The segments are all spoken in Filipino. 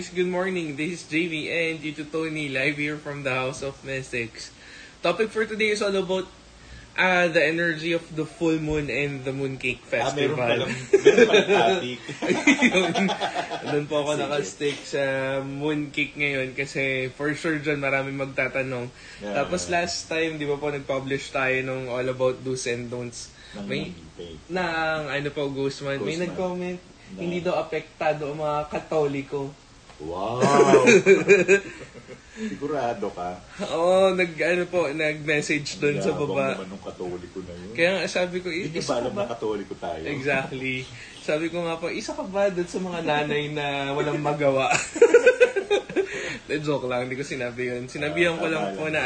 Good morning, this is JV and Tito Tony live here from the House of Mystics. Topic for today is all about the energy of the full moon and the Mooncake Festival. Meron palang topic. Doon po ako nakastick sa Mooncake ngayon kasi for sure dyan maraming magtatanong. Tapos last time, di ba po nag-publish tayo nung all about do's and don'ts. May Ghostman. May nag-comment, hindi daw apektado ang mga Katoliko. Wow! Sigurado ka? Oo, nag-message doon sa baba. Naman ng Katoliko na yun. Kaya sabi ko, hindi ba alam na Katoliko tayo? Exactly. Sabi ko nga po, isa ka ba doon sa mga nanay na walang magawa? Joke lang, hindi ko sinabi yun. Sinabihan ko lang po na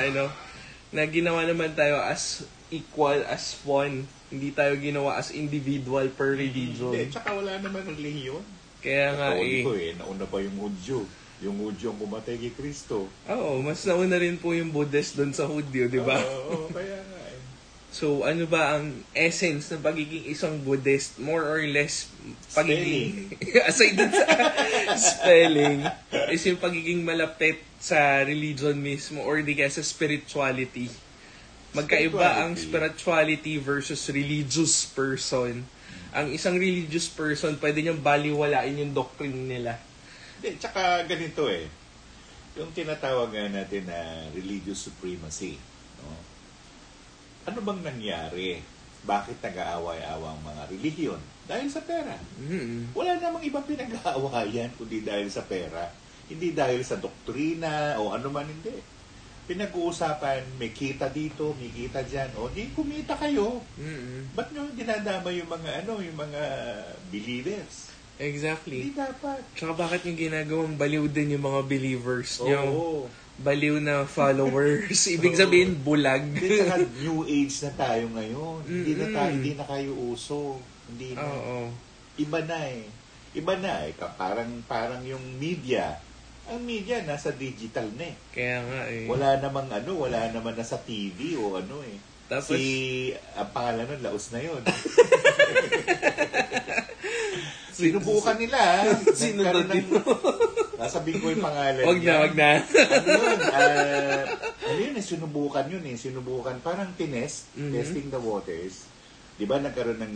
na ginawa naman tayo as equal as one. Hindi tayo ginawa as individual per religion. Hindi, tsaka wala naman relihiyon. Kaya nga Katoliko nauna pa yung Hudyo. Yung Hudyo ang pumatay kay Kristo. Oo, mas nauna rin po yung Buddhist doon sa Hudyo, di ba? Oo, kaya nga eh. So, ano ba ang essence ng pagiging isang Buddhist? More or less, pagiging... aside dun sa spelling, is yung pagiging malapit sa religion mismo or di kaya sa spirituality. Magkaiba ang spirituality versus religious person. Ang isang religious person, pwede niyang baliwalain yung doctrine nila. Hindi, tsaka ganito eh. Yung tinatawag nga natin na religious supremacy. No? Ano bang nangyari? Bakit nag-aaway-awang mga relihiyon? Dahil sa pera. Mm-hmm. Wala namang ibang pinag-aawayan kundi dahil sa pera. Hindi dahil sa doktrina o ano man hindi. Pinag-uusapan, may kita dito, may kita dyan. O, di kumita kayo. Mm-hmm. Ba't nyo dinadama yung mga yung mga believers? Exactly. Hindi dapat. Tsaka bakit yung ginagawang baliw din yung mga believers nyo? Oo. Baliw na followers. Ibig sabihin, bulag. Hindi, saka new age na tayo ngayon. Hindi na kayo uso. Hindi na. Oo. Iba na eh. Parang yung media. Ang media nasa digital na eh. Kaya nga eh. Wala naman nasa TV o eh. Tapos, ang pangalan nun, Laos na yun. Sinubukan nila. Sinunod din. Nasabihin ko yung pangalan. Wag na. Ano yun? Sinubukan yun eh. Sinubukan. Parang testing the waters. Di ba nagkaroon ng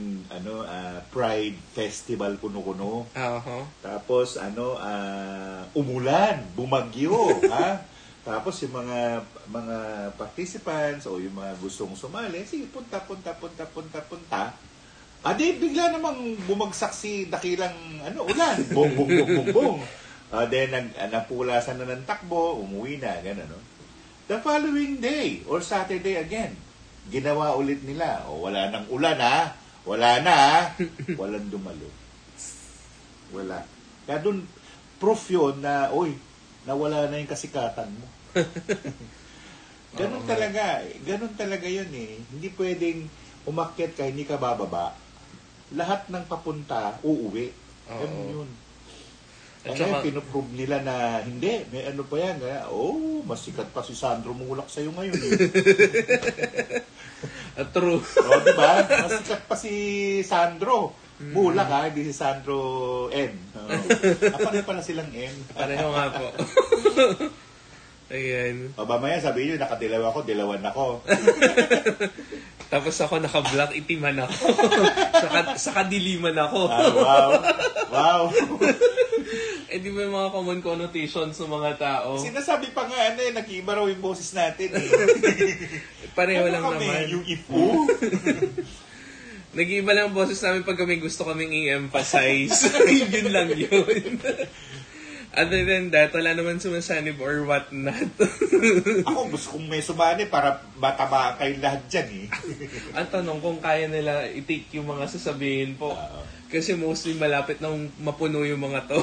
Pride Festival kuno-kuno? Uh-huh. Tapos umulan, bumagyo, ha? Tapos yung mga participants o yung mga gustong sumali, sige punta. Di bigla namang bumagsak si dakilang ulan. Bong. Then napulasan na ng takbo, umuwi na, gano'n, no? The following day or Saturday again, ginawa ulit nila. Wala nang ulan ha. Wala na ha. Walang dumalo. Wala. Kaya dun, proof yun na, nawala na yung kasikatan mo. Ganun talaga. Ganun talaga yun eh. Hindi pwedeng umakyat ka, hindi ka bababa. Lahat ng papunta, uuwi. Ganun yun. Kaya pinuprove nila na hindi, may pa yan. Mas sikat pa si Sandro Mulak sa'yo ngayon. True. Diba? Mas sikat pa si Sandro Mulak hindi si Sandro N. Pareho pala silang N. Pareho nga po. Ayan. Mamaya sabihin nyo, nakadilaw ako, dilawan ako. Tapos ako naka-black, itiman ako. Saka diliman ako. Wow. Di ba yung mga common connotations ng mga tao? Sinasabi pa nga, nag-iiba raw yung boses natin eh. Pareho lang naman. Yung ipo. Nag-iiba lang ang boses namin pag kami gusto kaming i-emphasize. Yun lang yun. Other than that, wala naman sumasanib or what not. Ako, gusto kong may sumani para mataba kayo lahat dyan eh. Ang tanong kung kaya nila i-take yung mga sasabihin po. Kasi mostly malapit nang mapuno yung mga to.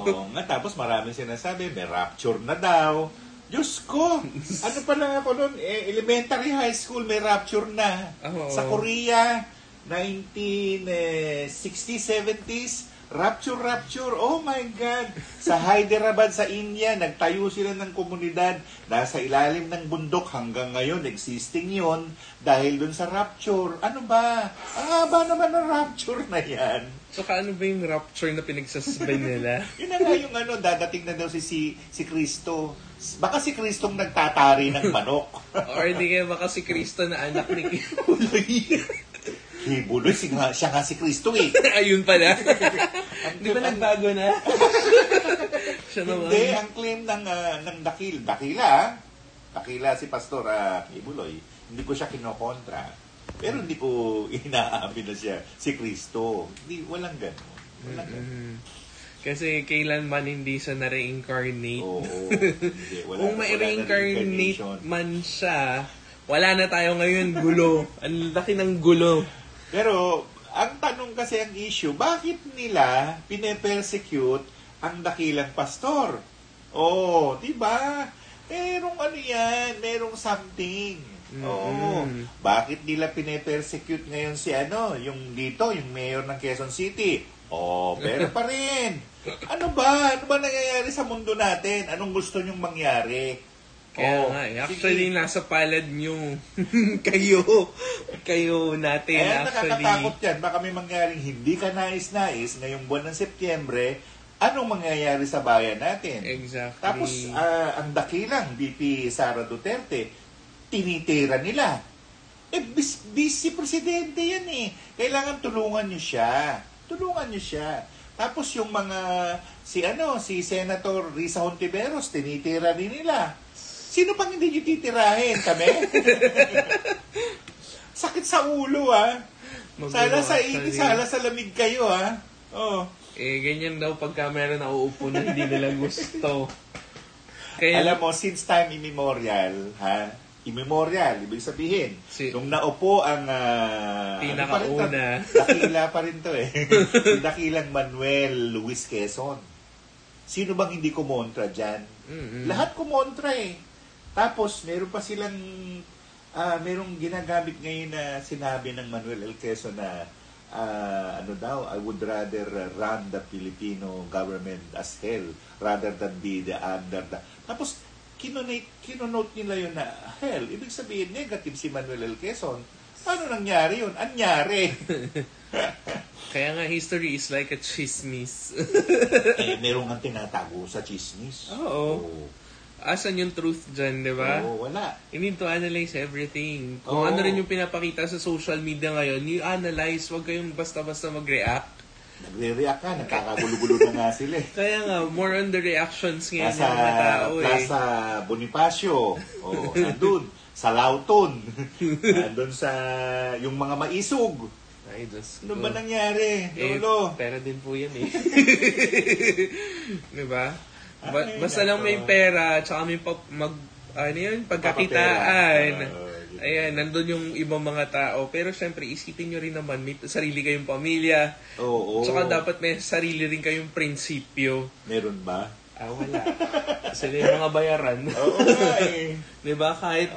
Oo nga, tapos maraming sinasabi, may rapture na daw. Diyos ko! Ano pa lang ako noon? Elementary high school, may rapture na. Sa Korea, 1960s, 70s, rapture. Oh my God! Sa Hyderabad, sa India, nagtayo sila ng komunidad. Nasa ilalim ng bundok hanggang ngayon, existing yon dahil dun sa rapture. Ano ba? Ang haba naman ng rapture na yan. Tsaka ano ba yung rapture na pinagsasabay nila? Yun na nga yung dadating na daw si Kristo. Baka si Kristong nagtatari ng manok. Or di kaya baka si Kristo na anak ni Kibuloy. Kibuloy, siya nga si Kristo eh. Ayun pala. Di ba nagbago na? Siya naman. Hindi, ang claim ng Dakila si Pastor Kibuloy, hindi ko siya kinokontra. Pero hindi ko inaamin na siya si Kristo. Walang gano'n. Walang gano'n. Kasi kailanman hindi siya na-reincarnate. Oo. Hindi, Kung ma-reincarnate man siya, wala na tayo ngayon, gulo. Ang laki ng gulo. Pero, ang tanong kasi ang issue, bakit nila pine-persecute ang dakilang pastor? Oh, diba? Merong merong something. Oo. Bakit nila pine-persecute ngayon yung mayor ng Quezon City? Pero pa rin. Ano ba nangyayari sa mundo natin? Anong gusto nyong mangyari? Kaya nga, actually, nasa palad nyo. kayo natin, actually. Nakakatakot yan. Baka may mangyaring hindi ka nais-nais ngayong buwan ng Setyembre, anong mangyayari sa bayan natin? Exactly. Tapos, ang dakilang VP Sara Duterte, tinitira nila. Vice Presidente yan eh. Kailangan tulungan niyo siya. Tapos yung si Senator Risa Hontiveros, tinitira din nila. Sino pang hindi niyo titirahin? Kami? Sakit sa ulo Sala sa init, sala sa lamig kayo Oh. Ganyan daw pagka meron na uupo na hindi nila gusto. Kaya, alam mo, since time immemorial, ibig sabihin, nung naupo ang pinakauna. Dakila pa rin to si Dakilang Manuel Luis Quezon. Sino bang hindi kumontra dyan? Lahat kumontra Tapos, meron pa silang merong ginagamit ngayon na sinabi ng Manuel L. Quezon na I would rather run the Filipino government as hell rather than be the under the... Tapos, kinonote nila yun na hell. Ibig sabihin, negative si Manuel L. Quezon. Paano nangyari yun? Anyari? Kaya nga, history is like a chismis. Meron nga tinatago sa chismis. Oo. Asan yung truth dyan, di ba? Oo, wala. You need to analyze everything. Kung ano rin yung pinapakita sa social media ngayon, you analyze. Huwag kayong basta-basta mag-react. Nagre-react ka, nagkakagulo-gulo na nga sila Kaya nga, more on the reactions ngayon ng mga tao Plaza Bonifacio, nandun, sa Lauton, nandun sa yung mga maisog. Ay, Diyos ko. Ano ba nangyari, Lolo? Pera din po yan diba? Basta lang may pera, tsaka may pagkakitaan. Ayan, nandun yung ibang mga tao. Pero syempre, isipin nyo rin naman, may sarili kayong pamilya. Oo. Tsaka dapat may sarili rin kayong prinsipyo. Meron ba? Wala. Sila yung mga bayaran. Oo diba? Kahit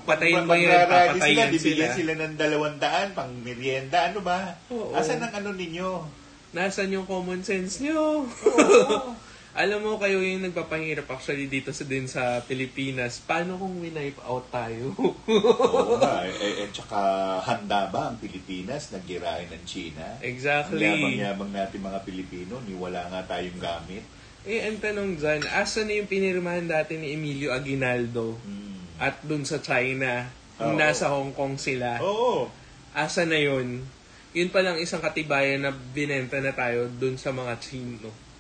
patayin mo yun, papatayin bibigyan sila ng 200 pang merienda. Ano ba? Asan ang ninyo? Nasaan yung common sense nyo? Alam mo, kayo yung nagpapahirap actually dito din sa Pilipinas. Paano kung wipe out tayo? Oo nga. Tsaka handa ba ang Pilipinas naggirahin ng China? Exactly. Ang yabang natin mga Pilipino, wala nga tayong gamit. Ang tanong dyan, asan na yung pinirmahan dati ni Emilio Aguinaldo? At dun sa China, nasa Hong Kong sila. Oo. Asa na yun? Yun palang isang katibayan na binenta na tayo dun sa mga Chino.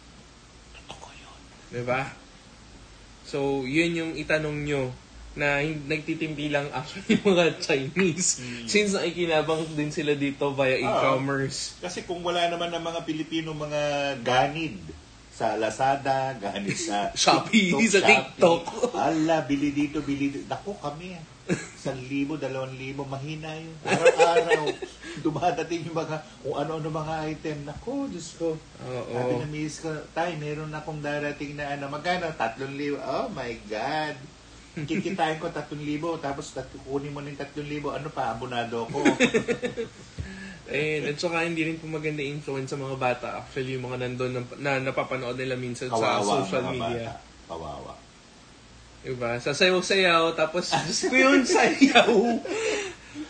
Diba? So, yun yung itanong nyo na nagtitimpi lang actually mga Chinese. Since nakikinabang din sila dito via e-commerce. Kasi kung wala naman ng mga Pilipino mga ganid sa Lazada, ganid sa Shopee, sa TikTok. Ala, bili dito, bili dito. Naku, kami 1,000, 2,000, mahina yun. Araw-araw. Dumadating yung mga, kung ano-ano mga item. Naku, Diyos ko. Sabi na miss ko, tay, meron akong darating na magkano? 3,000. Oh my God. Kikitain ko 3,000, tapos kukunin mo ng 3,000. Ano pa, abonado ko. At saka hindi rin po maganda influence sa mga bata. Actually, yung mga nandun na napapanood nila minsan sa social media. Kawawa. Diba? Sasayaw-sayaw, tapos, Diyos ko yun, sayaw.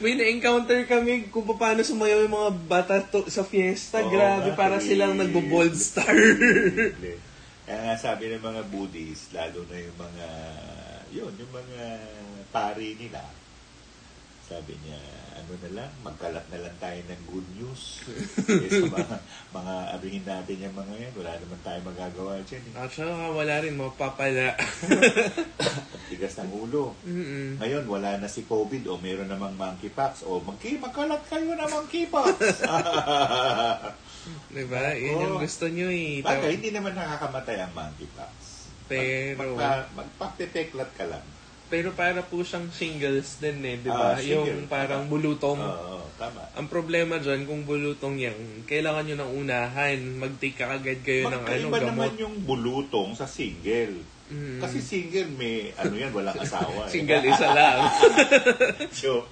May na-encounter kami kung paano sumayaw yung mga bata sa fiesta. Grabe, para silang nagbo-bold star. Kaya nga sabi ng mga Buddhists, lalo na yung mga, yung mga pari nila, sabi niya, ano na lang, magkalat na lang tayo ng good news. Sa mga abihin natin yung mga yan, wala naman tayo magagawa dyan. Actually, wala rin, mapapala. Ang tigas ng ulo. Ngayon, wala na si COVID o meron namang monkeypox o magkalat kayo na monkeypox. Diba? Yun yung gusto nyo eh. Bagay, hindi naman nakakamatay ang monkeypox. Pero magpapipeklat ka lang. Pero para po siyang shingles din eh, di ba? Yung parang bulutong. Oo, tama. Ang problema dyan, kung bulutong yan, kailangan nyo ng unahan. Mag-take agad kayo ng Magkaiba gamot. naman yung bulutong sa single. Kasi single may, walang asawa. Single isa lang. So,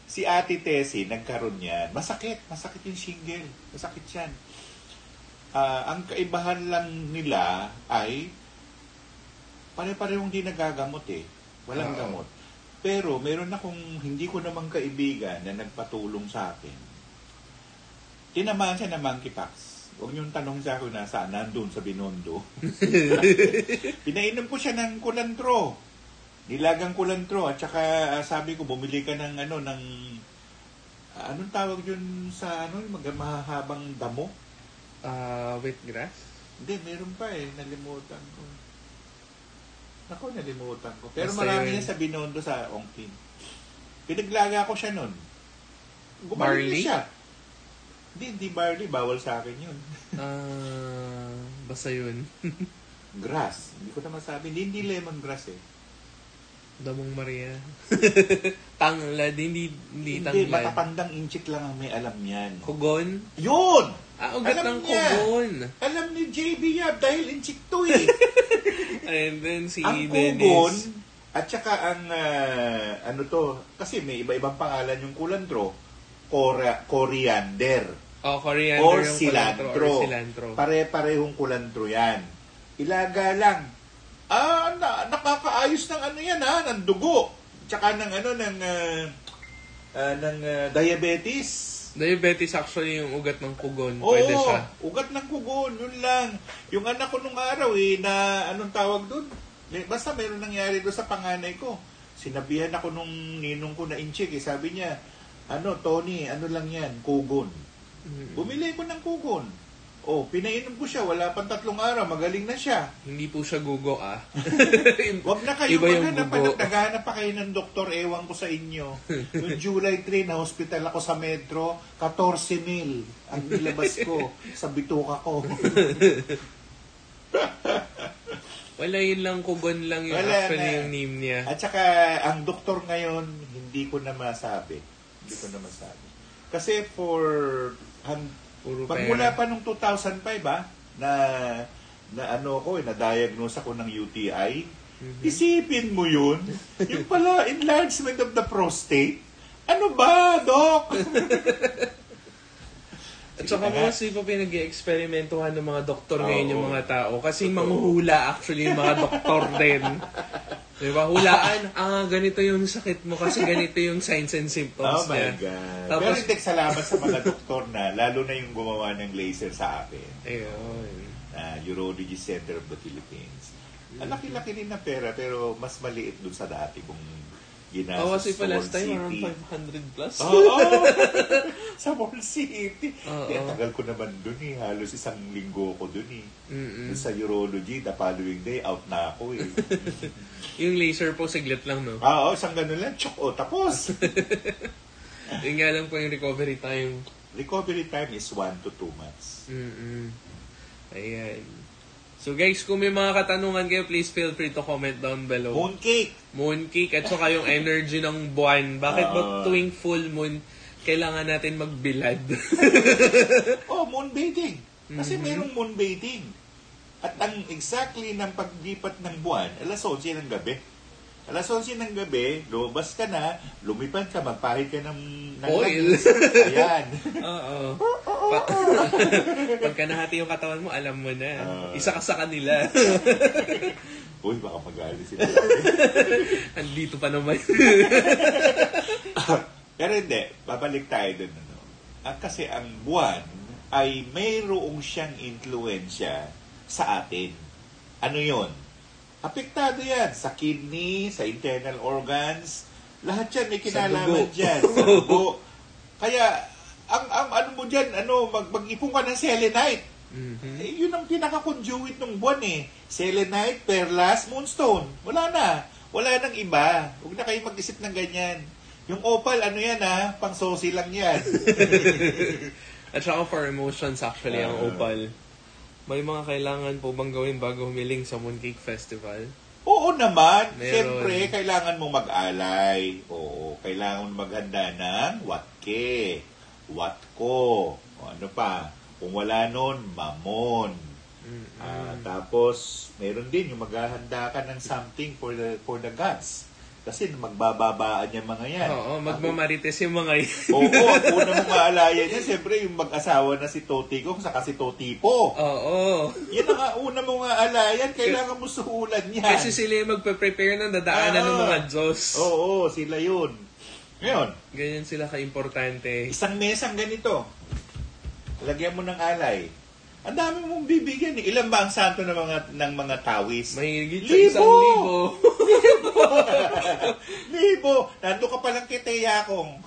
si Ate Tessie, nagkaroon yan. Masakit yung single. Masakit yan. Ang kaibahan lang nila ay pare-parehong di nagagamot eh. Walang gamot. Pero meron akong hindi ko namang kaibigan na nagpatulong sa akin. Tinamaan siya ng monkeypox. Huwag niyong tanong siya kung nasaan, nandun sa Binondo. Pinainom ko siya ng kulantro. Nilagang kulantro. At saka sabi ko, bumili ka ng anong tawag yun sa mahahabang damo? Wheatgrass? Hindi, meron pa eh. Nalimutan ko. Nalimutan ko. Pero basta marami yun. yan sa Binondo sa Ongpin. Pinaglaga ko siya nun. Barley? Siya. Hindi barley. Bawal sa akin yun. Basta yun. Grass. Hindi ko na masabi. Hindi lemongrass eh. Damong Maria. Tanglad. Hindi tanglad. Hindi, matatandang inchik lang ang may alam yan. Kugon? Yun! Ugat ng kugon. Alam ni JB Yab dahil inchik to eh. And then si ang Dennis. kugon, at saka ang, kasi may iba-ibang pangalan yung kulantro, coriander. Coriander Or yung cilantro. cilantro. Pare-parehong kulantro yan. Ilaga lang. Nakakaayos ng yan ng dugo. Tsaka ng diabetes. Diabetes actually yung ugat ng kugon. Oo, Pwede siya. ugat ng kugon, yun lang. Yung anak ko nung araw na anong tawag doon? Basta meron nangyari doon sa panganay ko. Sinabihan ako nung ninong ko na inchik, sabi niya, Tony, lang yan, kugon. Bumili ko ng kugon. Pinainom ko siya, wala pang 3 araw, magaling na siya. Hindi po siya gugo Wag na kayo Iba yung gugo. naghahanap pa kayo ng doktor, ewan ko sa inyo. Noong July 3, na-hospital ako sa Metro, 14,000 ang nilabas ko sa bituka ko. Wala, yun lang, kugon lang yung actually yung name niya. At saka, ang doktor ngayon, hindi ko na masabi. Kasi pagmula pa nung 2005 na-diagnose ako ng UTI, isipin mo yun, yung pala enlargement of the prostate. Ano ba, Doc? At saka kasi pa pinag-i-experimentuhan ng mga doktor ngayon yung mga tao. Kasi manghuhula actually yung mga doktor din. Diba? Hulaan, ganito yung sakit mo kasi ganito yung signs and symptoms niya. Oh my God. Tapos, pero hindi, salamat sa mga doktor na, lalo na yung gumawa ng laser sa akin. Ayun. Urology Center of the Philippines. Ang laki-laki din na pera, pero mas maliit dun sa dati kung ginastos kasi pa last time, City. around 500 plus. Sa Mall City. Kaya tagal ko naman dun eh. Halos 1 linggo ko dun eh. Dun sa urology, the following day, out na ako eh. Yung laser po, siglit lang, no? Isang ganun lang. Tapos. Yung nga lang po yung recovery time. Recovery time is 1 to 2 months. Ayan. So guys, kung may mga katanungan kayo, please feel free to comment down below. Mooncake at saka yung energy ng buwan. Bakit ba tuwing full moon, kailangan natin magbilad? Moonbathing. Kasi merong moonbathing. At ang exactly ng paglipat ng buwan, alas 11 ng gabi. Alas 11 ng gabi, lumabas ka na, lumipad ka, magpahid ka ng oil. Ayan. Oo. Pagka nahati yung katawan mo, alam mo na. Isa ka sa kanila. Uy, baka magalit sila. Andito pa naman. Pero hindi, babalik tayo dun. Ano? Kasi ang buwan ay mayroong siyang influensya sa atin. Ano yon? Apektado yan sa kidney, sa internal organs, lahat yan may kinalaman dyan. Sa dugo. Kaya, ang ano mo dyan, mag-ipon ka ng selenite. Mm-hmm. Yun ang pinaka-conduit ng buwan eh. Selenite, perlas, moonstone. Wala na. Wala nang iba. Huwag na kayo mag-isip ng ganyan. Yung opal, pang sosi lang yan. At saka for emotions actually, ang opal. May mga kailangan po bang gawin bago humiling sa Mooncake Festival? Oo naman. Meron. Siyempre, kailangan mo mag-alay. Oo, kailangan mo maghanda ng watke, watko, o ano pa. Kung wala nun, mamon. Tapos, meron din yung maghahanda ka ng something for the gods. Kasi magbababaan yung mga yan. Oo, magmamarites yung mga yan. Oo, at una mong maalayan yan, siyempre yung mag-asawa na si Toti ko, saka si Toti po. Oo. Yan ang una mong maalayan, kailangan mo suhulan yan. Kasi sila yung magpe-prepare ng dadaanan ng mga Diyos. Oo, sila yun. Ngayon, ganyan sila ka-importante. isang mesang ganito, lagyan mo ng alay. Ang dami mong bibigyan eh. Ilan ba ang santo ng mga tawis? May higit sa 1,000. Libo! Nando ka palang kay Teyakong.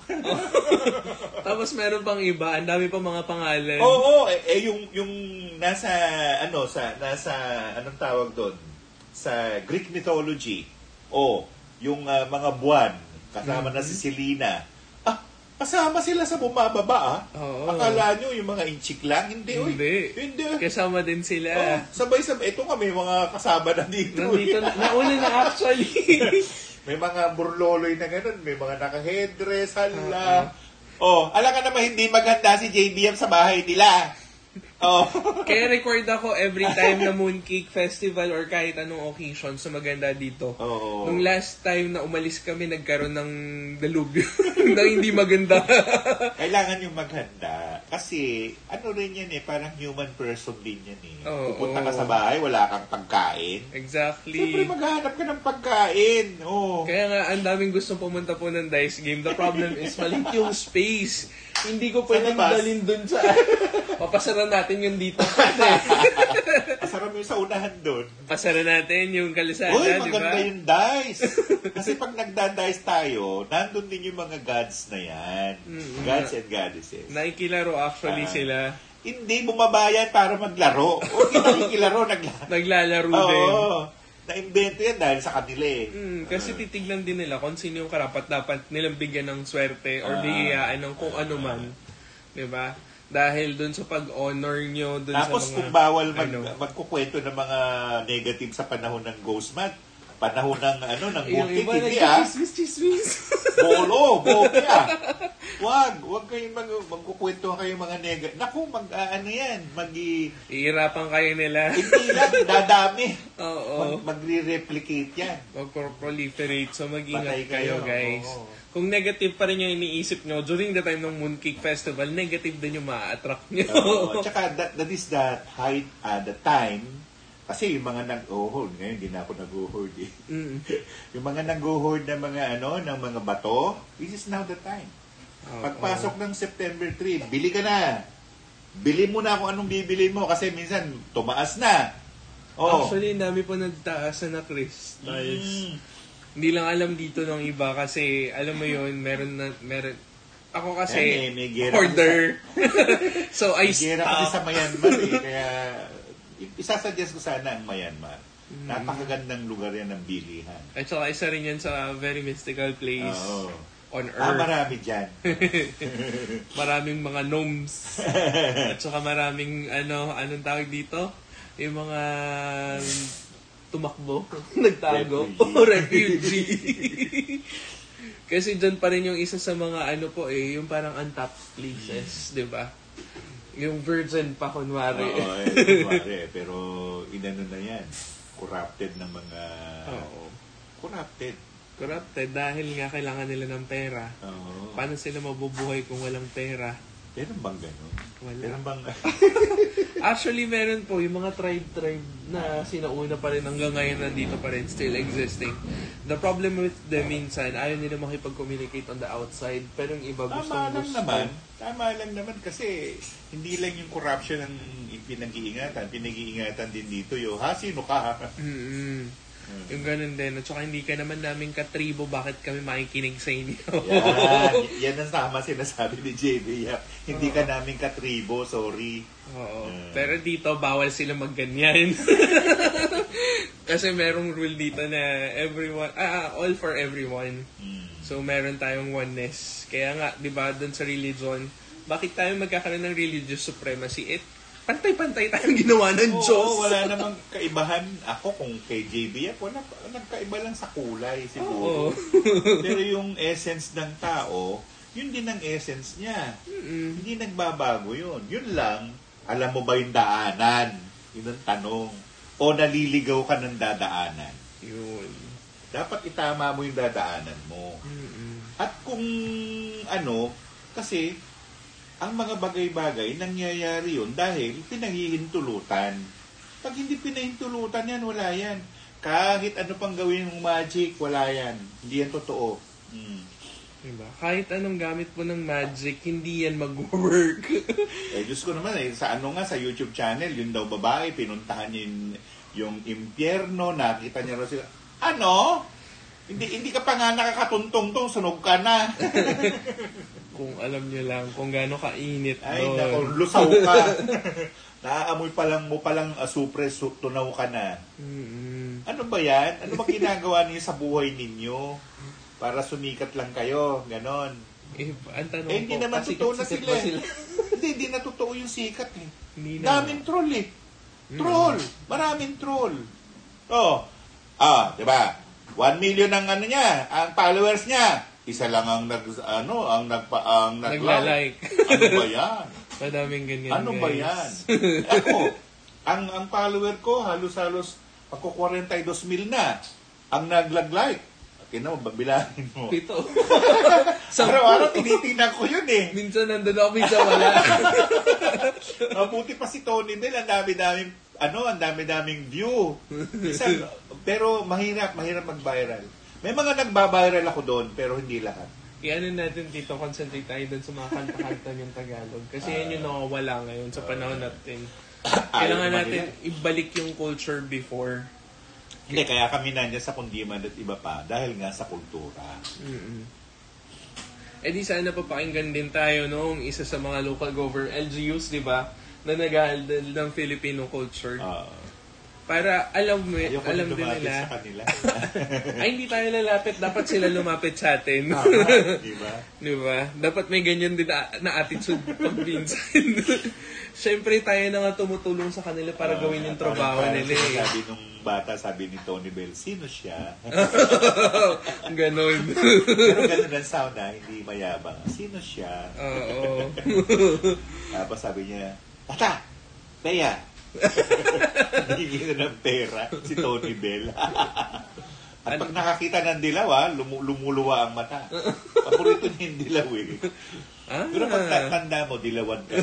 Tapos meron pang iba, ang dami pa mga pangalan. Oo, yung nasa anong tawag doon? Sa Greek mythology. Yung mga buwan, kasama na si Selena. Kasama sila sa bumababa, Oo. Akala nyo yung mga inchik lang? Hindi. Hindi. Kasama din sila. Sabay-sabay. Ito nga, may mga kasama na dito. Nandito nauna na actually. May mga burloloy na ganun. May mga naka-headdress, hala. Alam ka naman hindi maganda si JBM sa bahay nila. Kaya record ako every time na Mooncake Festival or kahit anong occasion so maganda dito. Nung last time na umalis kami, nagkaroon ng delubyo na hindi maganda. Kailangan yung maghanda. Kasi, rin yan parang human person din yan Pupunta ka sa bahay, wala kang pagkain. Exactly. Siyempre maghahanap ka ng pagkain. Kaya nga, ang daming gustong pumunta po ng dice game. The problem is, maliit yung space. Hindi ko pwedeng dalhin dun sa... Papasara natin yung dito. Pasara mo yung sa unahan dun. Pasara natin yung kalisada, Uy, di ba? maganda yung dice. Kasi pag nagda-dice tayo, nandun din yung mga gods na yan. Gods and goddesses. Nakikilaro actually sila. Hindi bumabayad para maglaro. O hindi nakikilaro, naglalaro din. Na-invento yan dahil sa kanila Kasi titignan din nila kung sino yung karapat-dapat nilang bigyan ng swerte or bigayaan ng kung ano man. Diba? Dahil dun sa pag-honor nyo dun Tapos sa mga... kung bawal magkukwento ng mga negative sa panahon ng ghost month, panahon ng mooncake, hindi Chismis. Bolo, bokya. Wag kayong magkukwento kayo mga negative. Naku, Iirapan kayo nila. Hindi lang, dadami. Oo. Magre-replicate yan. Mag-proliferate. So mag-ingat Patay kayo, guys. Kung negative pa rin yung iniisip nyo, during the time ng Mooncake Festival, negative din yung ma-attract nyo. Tsaka that is the height, the time. Kasi yung mga nag-hoard, ngayon hindi na ako nag-hoard yung mga nag-hoard ng mga ng mga bato, this is now the time. Pagpasok ng September 3, bili ka na. Bili mo na kung anong bibili mo kasi minsan tumaas na. Actually, dami po nagtaas na crystals. Hindi lang alam dito ng iba kasi alam mo yun, meron ako kasi may hoarder. So I gera kasi sa Myanmar kaya isasuggest ko sana ang Myanmar. Napakagandang lugar yan ng bilihan. At saka isa rin yan sa very mystical place on Earth. Marami dyan. Maraming mga gnomes. At saka maraming anong tawag dito? Yung mga tumakbo, nagtago, refugee. Kasi dyan pa rin yung isa sa mga yung parang untapped places, di ba? Yung virgin pa, kunwari. Kunwari. Pero inano na yan. Corrupted ng mga... Corrupted dahil nga kailangan nila ng pera. Paano sila mabubuhay kung walang pera? Meron bang gano'n? Wala. Meron bang... Actually, meron po yung mga tribe na sinauna pa rin hanggang ngayon nandito pa rin, still existing. The problem with them minsan, ayaw nila makipag-communicate on the outside, pero yung iba Tama lang naman kasi hindi lang yung corruption ang pinag-iingatan din dito yung, sino ka? Yung ganun din. At saka hindi ka naman namin katribo, bakit kami makikinig sa inyo? Yan ang tama sinasabi ni JB. Hindi ka namin katribo, sorry. Oo. Pero dito, bawal sila magganyan. Kasi merong rule dito na everyone, all for everyone. So meron tayong oneness. Kaya nga, di ba, dun sa religion, bakit tayo magkakaroon ng religious supremacy? Pantay-pantay tayong ginawa ng Diyos. Oo, wala namang kaibahan. Ako, kung kay JB ako, nagkaiba lang sa kulay siguro. Pero yung essence ng tao, yun din ang essence niya. Hindi nagbabago yun. Yun lang, alam mo ba yung daanan? Yun ang tanong. O naliligaw ka ng dadaanan? Yun. Dapat itama mo yung dadaanan mo. At kung kasi ang mga bagay-bagay, nangyayari yun dahil pinahihintulutan. Pag hindi pinahintulutan yan, wala yan. Kahit ano pang gawin mong magic, wala yan. Hindi yan totoo. Diba? Kahit anong gamit mo ng magic, hindi yan mag-work. Diyos ko naman, sa YouTube channel, yun daw babae, pinuntahan niya yung impyerno, nakita niya raw sila. Hindi ka pa nga nakakatuntong-tong, sunog ka na. Kung alam niyo lang kung gaano kainit doon. Ay, naku, lusaw ka. Naaamoy mo palang supres, tunaw ka na. Ano ba yan? Ano ba ginagawa niyo sa buhay ninyo? Para sumikat lang kayo, ganon. Ang tanong hindi naman totoo na sila. Hindi na totoo yung sikat eh. Daming troll eh. Troll. Maraming troll. Diba? 1 million ang ang followers niya. Isa lang ang nagla-like. Ano ba yan? Madaming ganyan, ano guys. ba yan? Ako, ang follower ko, halos pagko 42,000 na. Ang naglag-like. Mo, babilangin mo. 7. Araw-araw tinitingnan ko yun eh. Minsan nandun ako, minsan wala. Mabuti pa si Tony Bell, ang dami-daming view. Pero mahirap mag-viral. May mga nagba-viral ako doon, pero hindi lahat. Ano natin dito, concentrate tayo doon sa mga kanta-kanta yung Tagalog. Kasi yan yung nawawala ngayon sa panahon natin. Kailangan natin ibalik yung culture before. Hindi, kaya kami nandiyan sa Kundiman at iba pa, dahil nga sa kultura. Di sana papakinggan din tayo noong isa sa mga local government, LGUs, di ba? Na nag-aaldal ng Filipino culture. Para alam din nila. Sa kanila. Ay, hindi tayo lalapit. Dapat sila lumapit sa atin. Diba? Dapat may ganyan din na attitude pag minsan. Siyempre, tayo na nga tumutulong sa kanila para gawin yung trabaho nila. Sabi nung bata, sabi ni Tony Bell, sino siya? Ganon. Pero ganon ang sound hindi mayabang. Sino siya? Oo. Tapos sabi niya, Tata! Bea! Hindi na ng pera si Tony Bell. At pag nakakita ng dilaw, lumuluwa ang mata. Paborito niya yung dilaw eh. Pero pag tanda mo, dilawan ka.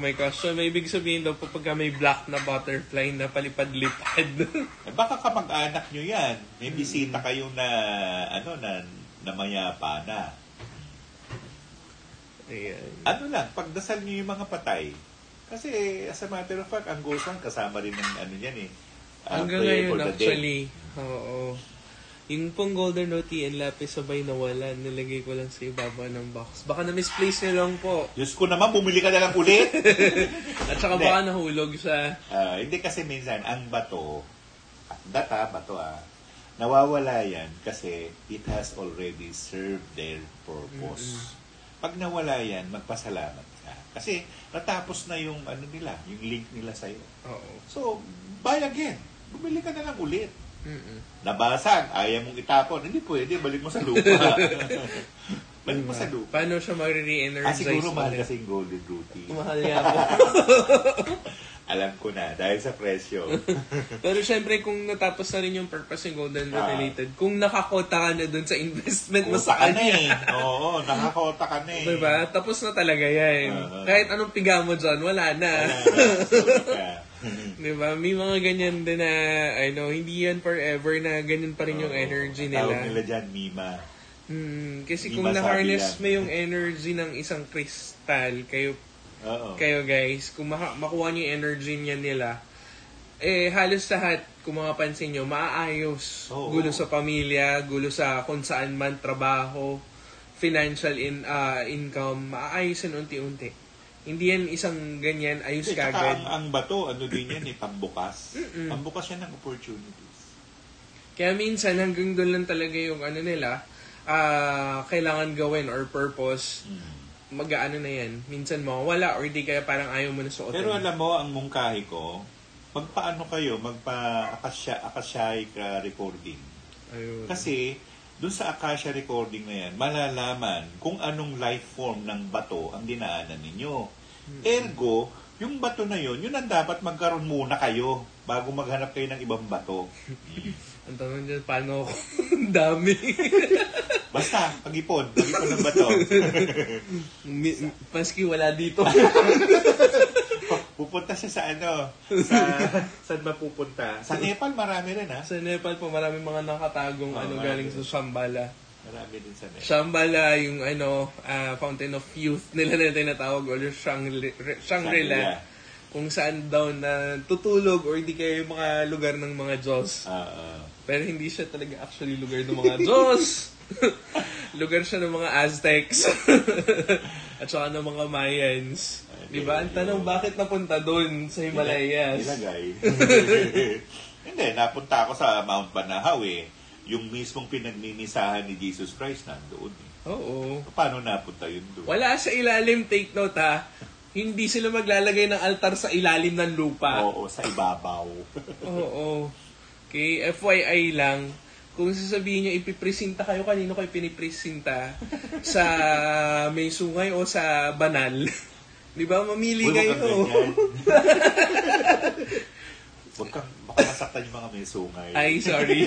May question. May ibig sabihin daw pag may black na butterfly na palipad-lipad. Baka kamag-anak nyo yan. May bisita kayo na mayapa na. Ayan. Pagdasal nyo yung mga patay. Kasi, as a matter of fact, ang ghost one, kasama rin ng yan eh. Hanggang ngayon, actually. Oo. Yung pong golden roti and lapis sabay nawala. Nilagay ko lang sa ibaba ng box. Baka na-misplace nyo lang po. Diyos ko naman, bumili ka na lang ulit. At saka baka nahulog sa... Hindi kasi minsan, ang bato, nawawala yan kasi it has already served their purpose. Pag nawala yan, magpasalamat ka. Kasi natapos na yung yung link nila sa'yo. Oo. So, buy again. Bumili ka na lang ulit. Nabasag, ayaw mong itapon. Hindi pwede, balik mo sa lupa. Balik mo sa lupa. Paano siya mag-re-energize? Siguro mahal kasi yung golden roti. Mahal yan po. Alam ko na, dahil sa presyo. Pero syempre, kung natapos na rin yung purpose ng Golden Related, kung nakakota ka na dun sa investment mo sa kanya. Oo, nakakota ka na eh. Diba? Tapos na talaga yan. Kahit anong piga mo dyan, wala na. Diba? May mga ganyan din na, hindi yan forever na ganyan pa rin yung energy nila. Tawag nila dyan, Mima. Kasi kung na-harness mo yung energy ng isang crystal, kayo guys, kung makuha niyo yung energy niya nila, halos lahat, kung makapansin nyo, maaayos. Gulo sa pamilya, gulo sa kung saan man trabaho, financial income, maaayos yan unti-unti. Hindi yan isang ganyan, ayos kagad. Ang bato, din yan pambukas. Pambukas yan ng opportunities. Kaya minsan, hanggang doon lang talaga yung nila, kailangan gawin or purpose, mag-aano na yan. Minsan mawawala or di kaya parang ayaw mo na suotin. Pero alam mo, ang mungkahi ko, magpa-Akashic recording. Ayun. Kasi, dun sa Akasha recording na yan, malalaman kung anong life form ng bato ang dinaanan ninyo. Ergo, yung bato na yun ang dapat magkaroon muna kayo bago maghanap kayo ng ibang bato. Ang tanong dyan, paano ako? Ang dami. Basta, pag-ipon ng bato. Maski wala dito. Pupunta siya sa saan ba pupunta? Sa Nepal, marami rin ha? Sa Nepal po, marami mga nakatagong galing sa Shambhala. Marami din sa Nepal. Shambhala, yung Fountain of Youth nila na tinatawag, or Shangri-La. Kung saan daw na tutulog or di kayo yung mga lugar ng mga Diyos. Pero hindi siya talaga actually lugar ng mga Diyos. Lugar siya ng mga Aztecs. At saka ng mga Mayans. Diba? Ang tanong, bakit napunta doon sa Himalayas? Ilagay. Hindi, napunta ako sa Mount Banahaw eh. Yung mismong pinagmimisahan ni Jesus Christ nandoon eh. Oo. Paano napunta yun doon? Wala sa ilalim, take note ha. Hindi sila maglalagay ng altar sa ilalim ng lupa. Oo, sa ibabaw. Oo. Okay, FYI lang, kung sasabihin nyo, ipipresinta kayo, kanino kayo pinipresinta? Sa may sungay o sa banal? Di ba? Mamili kayo. Baka masaktan yung mga may sungay. Ay, sorry.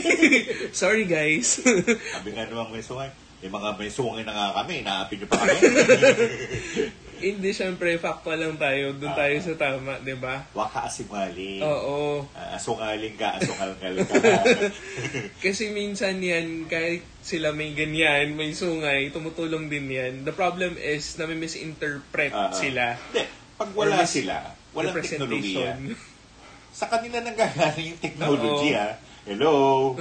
Sorry, guys. Sabi nga naman may sungay. Mga may sungay na nga kami. Naapin nyo pa kami. Hindi, syempre, factual lang tayo. Doon tayo sa tama, di ba? Waka asingaling. Oo. Asungaling ka, asungalngal ka. Kasi minsan yan, kahit sila may ganyan, may sungay, tumutulong din yan. The problem is, nami-misinterpret sila. Hindi, pag wala sila, walang teknolohiya. Sa kanila nanggagaling yung technology, ha? Hello?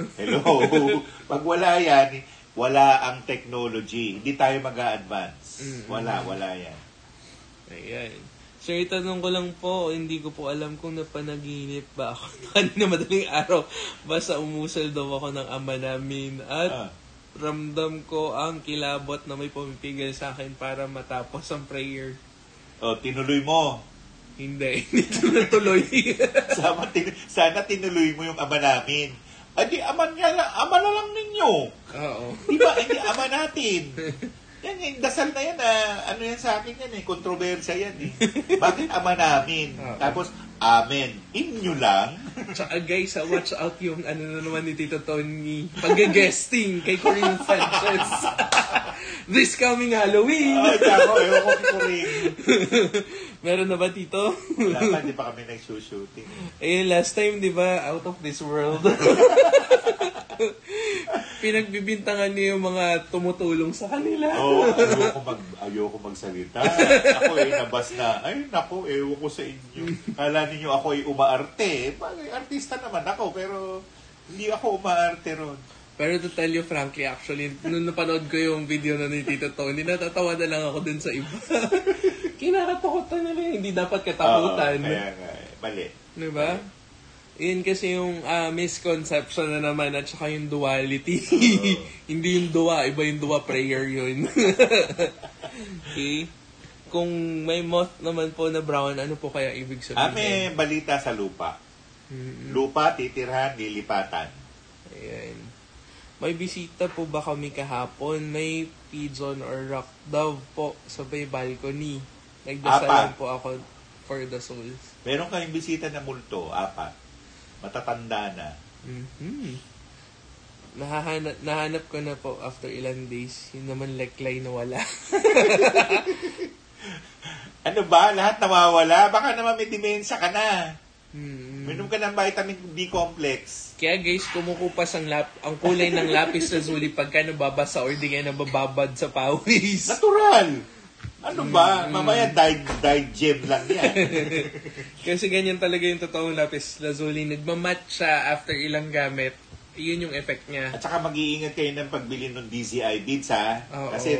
Pag wala yan, wala ang technology. Hindi tayo mag-a-advance. Wala yan. Ayan. Sir, itanong ko lang po, hindi ko po alam kung napanaginip ba ako kanina madaling araw. Basta umusal daw ako ng ama namin at ramdam ko ang kilabot na may pumipigil sa akin para matapos ang prayer. Tinuloy mo. Hindi ko natuloy. Sana tinuloy mo yung ama namin. Di ama na lang ninyo. Oo. Diba, hindi ama natin. Yan, yung dasal na yan, yan sa akin yan kontrobersya yan Bakit ama namin? Tapos, amen. Inyo lang. Tsaka guys, watch out yung na naman ni Tito Tony. Pag-guesting kay Corinne Sanchez. This coming Halloween. Tsaka, ewan ko kay Corinne. Meron na ba, Tito? Wala pa, di pa kami nag-shooting. Last time, di ba, out of this world. Pinagbibintangan niyo yung mga tumutulong sa kanila. Ayoko magsalita. Ako nabas na. Ay, naku, ewan ko sa inyo. Kala ninyo ako umaarte. Artista naman ako, pero hindi ako umaarte ron. Pero to tell you frankly, actually, nung napanood ko yung video na ni Tito Tony, natatawa na lang ako dun sa iba. Kinakatakutan nila, hindi dapat katakutan. Kaya nga, mali. Diba? Yun kasi yung misconception na naman at saka yung duality. Hindi yung dua, iba yung dua prayer yun. Okay? Kung may moth naman po na brown, ano po kaya ibig sabihin? May balita sa lupa. Lupa, titirhan, lilipatan. Ayan. May bisita po ba kami kahapon? May pigeon or rock dove po sa may balcony. Nagdasalan po ako. for the souls. Meron kayong bisita na multo, 4. Matatanda na. Mhm. Nahanap ko na po after ilang days. Yun naman leklay na wala. Ano ba? Lahat nawawala? Baka naman may demensya ka na. Mhm. Minom ka ng vitamin B complex. Kaya guys, kumukupas ang kulay ng lapis lazuli pagka nababasa or di kaya nabababad sa pawis. Natural! Ano ba? Mamaya dyed gem lang yan. Kasi ganyan talaga yung totoong lapis lazuli. Nagmamatch siya after ilang gamit. Yun yung effect niya. At saka mag-iingat kayo ng pagbili ng DZI beads, ha? Oo. Kasi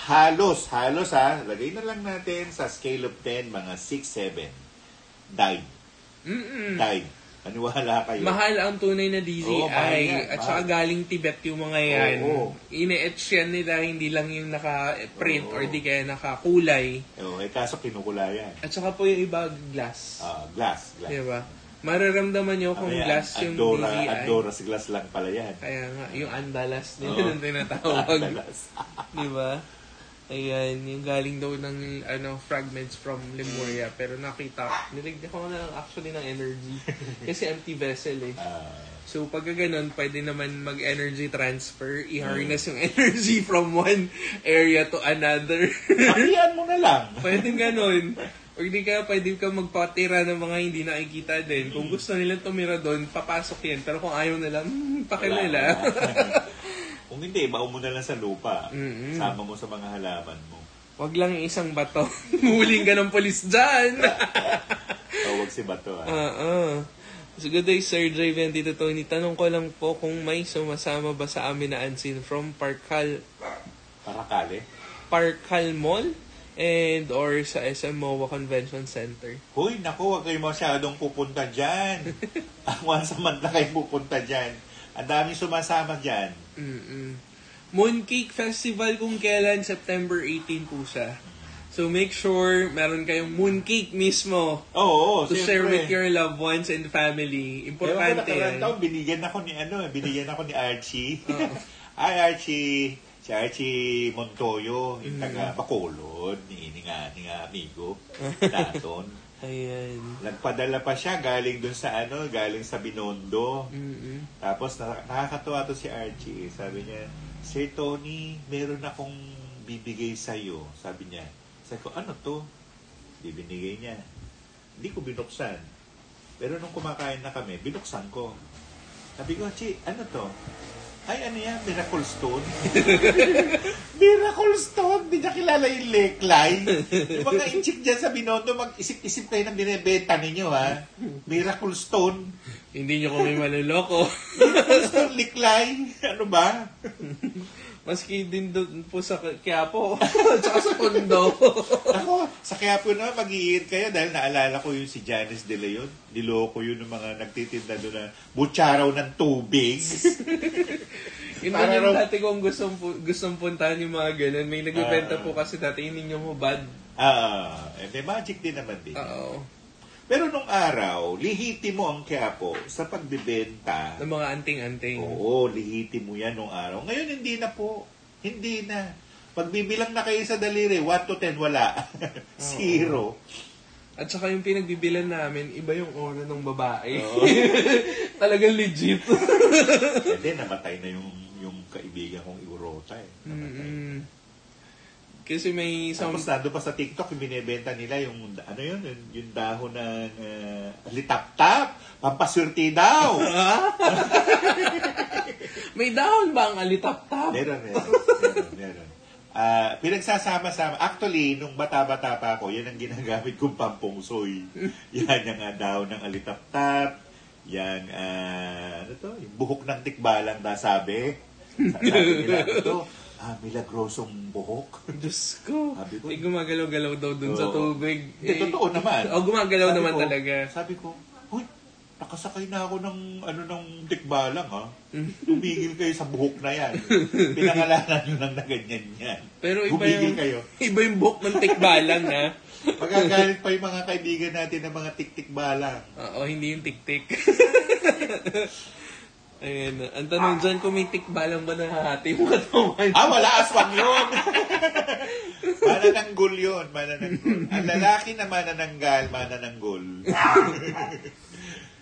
halos, ha? Lagay na lang natin sa scale of 10, mga 6, 7. Dyed. Dyed. Maniwala kayo. Mahal ang tunay na DZI. Oo, mahal yan. At saka galing Tibet yung mga yan. Oo. Ine-etch yan nila, hindi lang yung naka-print or di kaya nakakulay. Kaso kinukulayan. At saka po yung iba, glass. Glass. Diba? Mararamdaman nyo kung glass yung DZI. Andora's glass lang pala yan. Kaya nga, yung andalas nila nung tinatawag. Andalas. Diba? Ayan, yung galing daw ng fragments from Lemuria. Pero nilagyan ko na lang actually ng energy. Kasi empty vessel eh. So pagka ganun, pwede naman mag-energy transfer. I-harness yung energy from one area to another. Pakiyan mo na lang. Pwede ganun. O hindi ka, pwede ka magpatira ng mga hindi nakikita din. Kung gusto nilang tumira doon, papasok yan. Pero kung ayaw nila, pakilala. Kung hindi, baon mo na lang sa lupa. Sama mo sa mga halaman mo. Wag lang yung isang bato. Huling ka ng polis dyan. Huwag si bato, ha? So good day, Sir Dre, Tito Tony. Tanong ko lang po kung may sumasama ba sa amin na unseen from Parkal Mall and or sa SM MOA Convention Center. Hoy, naku, huwag kayo masyadong pupunta dyan. Once a month na kayo pupunta dyan. Ang daming sumasama dyan. Mooncake Festival kung kailan, September 18 po siya. So make sure meron kayong mooncake mismo. Oo, to siyempre. share with your loved ones and family. Importante yan. Binigyan ako ni Archie. Ay, Archie. Si Archie Montoyo, yung taga Bacolod, ni amigo, Daton. Ayan. Nagpadala pa siya galing sa Binondo. Tapos nakakatuwa to si Archie. Sabi niya, Sir Tony, meron akong bibigay sa'yo. Sabi niya. Sabi ko, ano to? Binigay niya. Hindi ko binuksan. Pero nung kumakain na kami, binuksan ko. Sabi ko, Chi, ano to? Ay, ano yan? Miracle Stone? Miracle Stone? Di niya kilala yung leklay. Yung mga inchik dyan sa Binondo, mag-isip-isip kayo ng binibenta ninyo, ha? Miracle Stone. Hindi nyo kami maluloko. Miracle Stone, leklay. Ano ba? Maski din doon po sa Quiapo. Tsaka sa Tondo. Ako, sa Quiapo na, mag-iingat kayo dahil naalala ko yung si Janice De Leon. Niloko yun ng mga nagtitinda doon na butsaraw ng tubig. Yun din yung dati kong gustong puntahan yung mga ganun. May nagbibenta po kasi dati, hindi nyo mo bad. May magic din naman din. Oo. Pero nung araw, lihiti mo ang Quiapo sa pagbibenta. Ng mga anting-anting. Oo, lihiti mo yan nung araw. Ngayon, hindi na po. Hindi na. Pagbibilang na kayo sa daliri, 1 to 10, wala. 0. At saka yung pinagbibilan namin, iba yung aura ng babae. Talagang legit. Hindi, namatay na yung kaibigan kong Eurota eh. Kasi may Tapos nando pa sa TikTok, yung binibenta nila yung, yung dahon ng alitap-tap, pampaswerte daw. May dahon ba ang alitap-tap? Meron. Pinagsasama-sama. Actually, nung bata-bata pa ako, yan ang ginagamit kong pampungsoy. Yan yung dahon ng alitap-tap, yan, yung buhok ng tikbalang sabi. Sabi nila, milagrosong buhok. Diyos ko. Sabi ko, gumagalaw-galaw daw dun sa tubig. Totoo naman. Gumagalaw naman talaga. Sabi ko, nakasakay na ako ng tikbalang, ha? Tumigil kayo sa buhok na yan. Pinangalanan nyo ng naganyan yan. Pero iba yung buhok ng tikbalang, ha? Magagalit pa yung mga kaibigan natin ng mga tik-tikbalang. Oo, hindi yung tik-tik. Ayan. Ang tanong dyan, kung may tikbalang ba nahahati mo katawan? Wala, aswang yun! Manananggol yun, manananggol. Ang lalaki na manananggal, manananggol.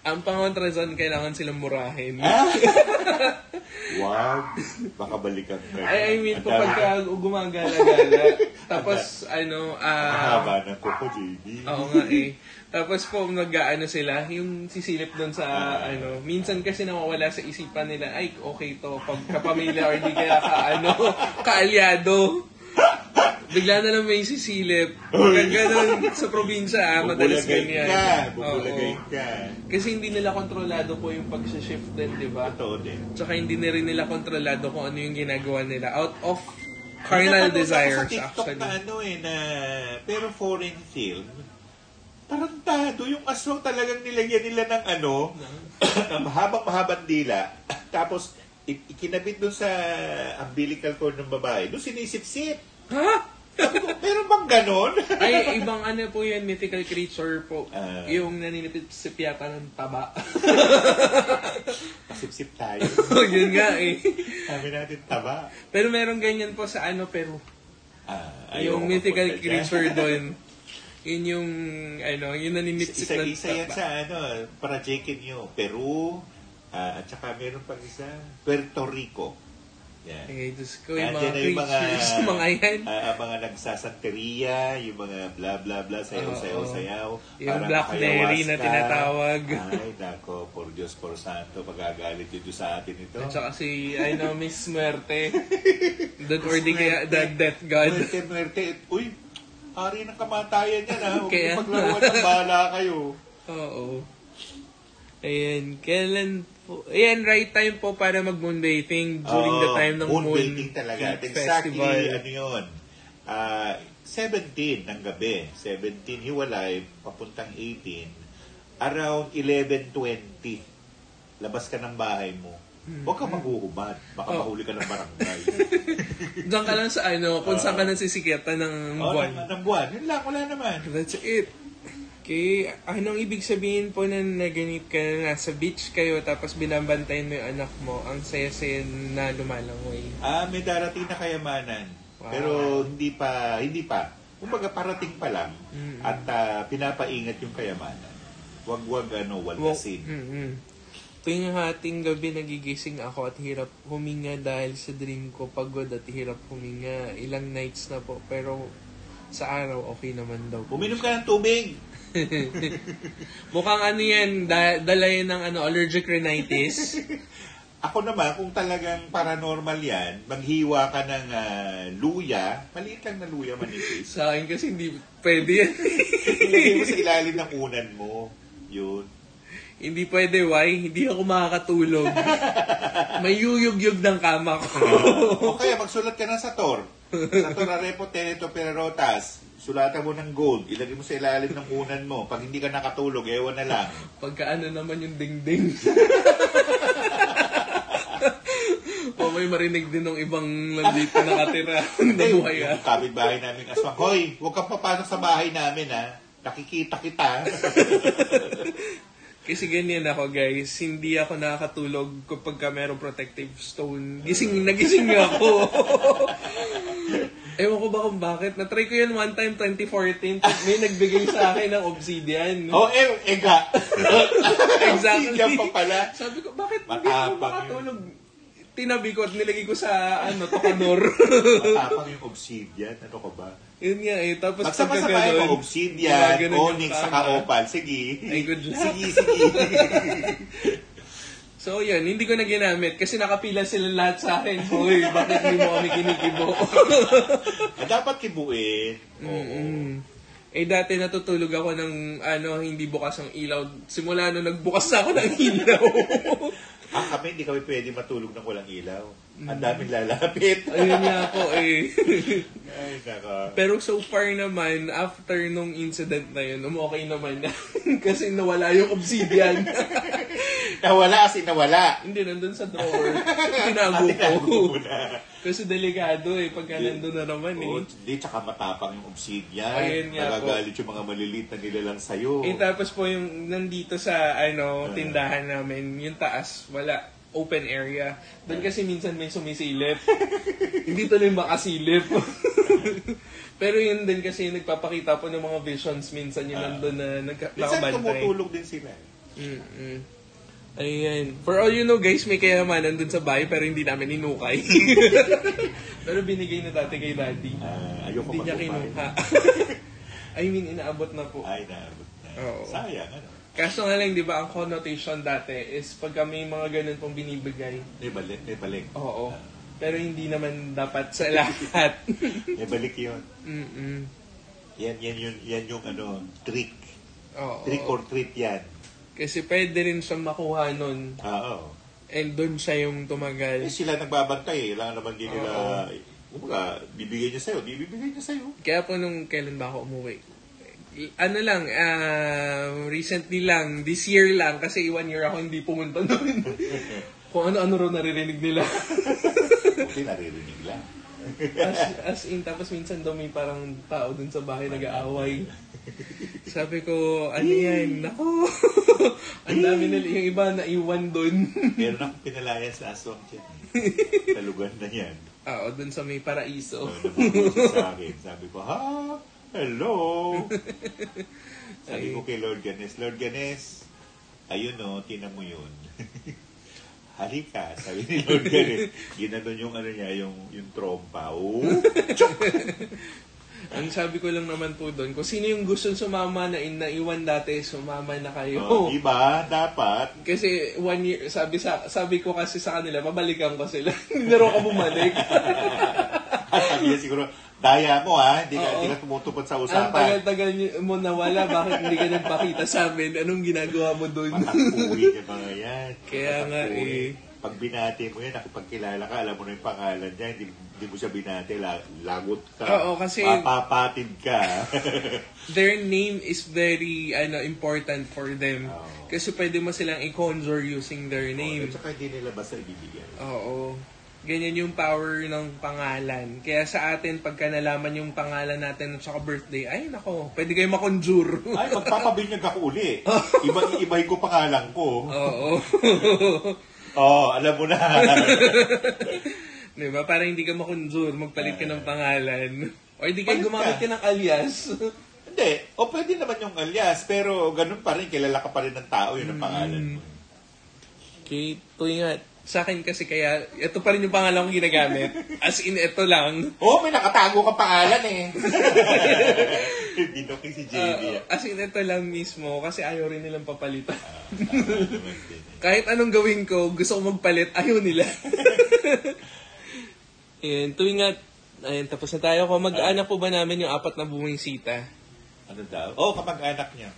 Ang pangontra dyan, kailangan silang murahin. Wag. Baka balikan ka. I mean, pagka gumagala-gala. Tapos, Mahaba ng kuko, JB. Oo nga eh. Tapos po, sila, yung sisilip doon sa, minsan kasi nawawala sa isipan nila, ay, okay to, pagkapamilya or di kaya kaalyado. Bigla na lang may sisilip. Ganun sa probinsya, madalas ganyan. Bubulagay ka. Kasi hindi nila kontrolado po yung pag-shift din, di ba? Totoo din. Tsaka hindi na rin nila kontrolado kung ano yung ginagawa nila. Out of carnal desires, actually. Sa TikTok pero foreign film, tarantado yung aswang talagang nilagyan nila ng mahabang dila. Tapos, ikinabit dun sa umbilical cord ng babae. Doon sinisip-sip. Ha? Meron bang ganon? Ay, ibang po yan, mythical creature po. Yung naninipit-sip yata ng taba. Pasip-sip tayo. Yun nga eh. Sabi natin taba. Pero meron ganyan po sa Peru. Yung mythical creature doon. Yun yung, yung naninipit ng taba. Isa yan sa, para Jake nyo, Peru, at saka meron pang isa, Puerto Rico. Yan. Eh, Diyos ko, yung mga creatures, mga yan. Mga nagsasanteria, yung mga bla bla bla, sayaw. Yung Black Mary na tinatawag. Ay, nako, por Diyos, por Santo, magagalit yun sa atin ito. At saka si, Miss Muerte. Or di kaya, the Death God. Muerte. Uy, hari ng kamatayan yan, ha? Huwag Kaya, paglaruan ng bahala kayo. Oo. Ayan, kailan po? Ayan, right time po para mag-moonbathing during the time ng moonbathing talaga. Exactly, festival. yun? 17 ng gabi. 17 hiwalay, papuntang 18. Around 11:20. Labas ka ng bahay mo. Huwag ka maghuhubad. Baka mahuli ka ng barangay. Diyan ka lang sa kung saan ka nasisikatan ng buwan. Ng buwan. Yun lang, wala naman. That's it. Okay, anong ibig sabihin po na naganit ka na nasa beach kayo tapos binabantayan mo yung anak mo, ang saya-saya na lumalangoy? May darating na kayamanan. Wow. Pero hindi pa. Kumbaga parating pa lang. At pinapaingat yung kayamanan. Wag waldasin. Tuwing hating gabi nagigising ako at hirap huminga dahil sa dream ko, pagod at hirap huminga. Ilang nights na po, pero sa araw okay naman daw. Uminom ka ng tubig! Mukhang yan, dala yan ng allergic rhinitis. Ako naman, kung talagang paranormal yan, maghiwa ka ng luya, maliit lang na luya, manipis. Sa akin kasi hindi pwede yan. Ilagay mo sa ilalim ng unan mo. Yun. Hindi pwede, why? Hindi ako makakatulog. May yuyug-yug ng kama ko. O kaya magsulat ka na sa Tor. Sa Tor Arepo Teneto Perotas. Sulatan mo ng gold. Ilagay mo sa ilalim ng unan mo. Pag hindi ka nakatulog, ewan na lang. Pagka naman yung dingding. O may marinig din ng ibang nandito nakatira. Nabuhay yung kapitbahay namin aswang, hoy, huwag kang papasok sa bahay namin, ha? Nakikita kita. Kasi ganyan ako, guys. Hindi ako nakakatulog kapag merong protective stone. Nagising ako. Ewan ko ba kung bakit. Na-try ko yan one time, 2014. May nagbigay sa akin ng obsidian. Ega. Exactly. Obsidian pa pala. Sabi ko, bakit hindi ako makatulog? Tinabi ko at nilagay ko sa tokador. Matapang yung obsidian. Ano ka ba? Yun nga eh. Tapos magsama-sama yung obsidian, onyx, saka opal. Sige. Ay, good luck. Sige. So, yun. Hindi ko na ginamit kasi nakapila sila lahat sa akin. Hoy, bakit hindi mo kami kinikibo? Dapat kibuin. Dati natutulog ako ng hindi bukas ang ilaw. Simula nung nagbukas ako ng ilaw. Kami hindi kami pwede matulog ng walang ilaw. Ang daming lalapit. Ayun nga po eh. Ay, naka. Pero so far naman, after nung incident na yun, okay naman na. Kasi nawala yung obsidian. Nawala kasi nawala. Hindi, nandun sa drawer. Tinago ko. Kasi delikado eh, pagka nandun na naman eh. Hindi, tsaka matapang yung obsidian. Ayun nga po. Nagagalit yung mga maliliit na nilalang sa'yo. Tapos po yung nandito sa tindahan namin, yung taas, wala. Open area. Doon kasi minsan may sumisilip. Hindi tuloy makasilip. Pero yun din kasi nagpapakita po ng mga visions minsan yun nandun na Minsan nakabantay. tumutulog din sila. Ayan. For all you know guys, may kayamanan dun sa bahay pero hindi namin inukay. Pero binigay na dati kay daddy. Ayoko Hindi niya mag-ukay. kinuha. I mean, inaabot na po. Ay, naabot na. Oo. Sayang, ano? Kaso nga lang, di ba, ang connotation dati is pagka may mga ganun pong binibigay. May balik. Oo. Pero hindi naman dapat sa lahat. May balik yun. Mm-mm. Yan yung ano, trick. Oo. Trick or treat yan. Kasi pwede rin siyang makuha nun. Oo. And doon siya yung tumagal. Sila nagbabantay eh. Kailangan naman din nila, bibigay niya sa'yo. Bibigay niya sa'yo. Kaya po nung kailan ba ako umuwi? Ano lang, recently lang, this year lang, kasi 1 year ako hindi pumunta doon. Kung ano-ano raw naririnig nila. Buti naririnig lang. as in, tapos minsan daw may parang tao dun sa bahay nag-aaway. Sabi ko, ano yan? Naku! Ang dami nila, yung iba naiwan dun. Meron akong pinalaya sa aswang dyan. Talugan na yan. Oo, dun sa may paraiso. Sa akin. Sabi ko, hello! Sabi ko kay Lord Ganes, ayun o, tinan mo yun. Halika, sabi ni Lord Ganes. Ginanon yung ano niya, yung trompa. Ang sabi ko lang naman po doon, kung sino yung gusto sumama na naiwan dati, sumama na kayo. Iba, dapat. Kasi 1 year, sabi ko kasi sa kanila, babalikan ko sila. Hindi na raw ka bumalik. Sabi niya siguro, daya mo hindi ka tumutupad sa Ang usapan. tagal-tagal mo nawala, bakit hindi ka nagpakita sa amin? Anong ginagawa mo doon? Matakpuwi ka mga yan. Kaya nga Pag binati mo yan, nakipagkilala ka, alam mo na yung pangalan niya, hindi mo siya binati, lagot ka. Oo, kasi papapatid ka. their name is very important for them. Oo. Kasi pwede mo silang i-conjure using their name. At saka hindi nila basta ibibigay. Oo. Ganyan yung power ng pangalan. Kaya sa atin, pagka nalaman yung pangalan natin at saka birthday, ay nako, pwede kayo makonjure. Ay, magpapabinyag ako uli. Iba-ibay ko pangalan ko. Oo. Alam mo na. Diba? Para hindi ka makonjure, magpalit ka ng pangalan. O hindi kayo Palit gumamit ka ng alias. Hindi. Pwede naman yung alias, pero ganun pa rin, kilala ka pa rin ng tao, yun ang pangalan mo. Okay, tuwing sa akin kasi kaya, ito pa rin yung pangalan kong ginagamit. As in, ito lang. May nakatago kang pangalan eh. Hindi no si JB. As in, ito lang mismo kasi ayaw rin nilang papalitan. Kahit anong gawin ko, gusto ko magpalit, ayaw nila. Ayan, tuwing tapos na tayo. Kung mag-anak po ba namin yung 4 na bumisita? Ano daw? Kamag-anak niya.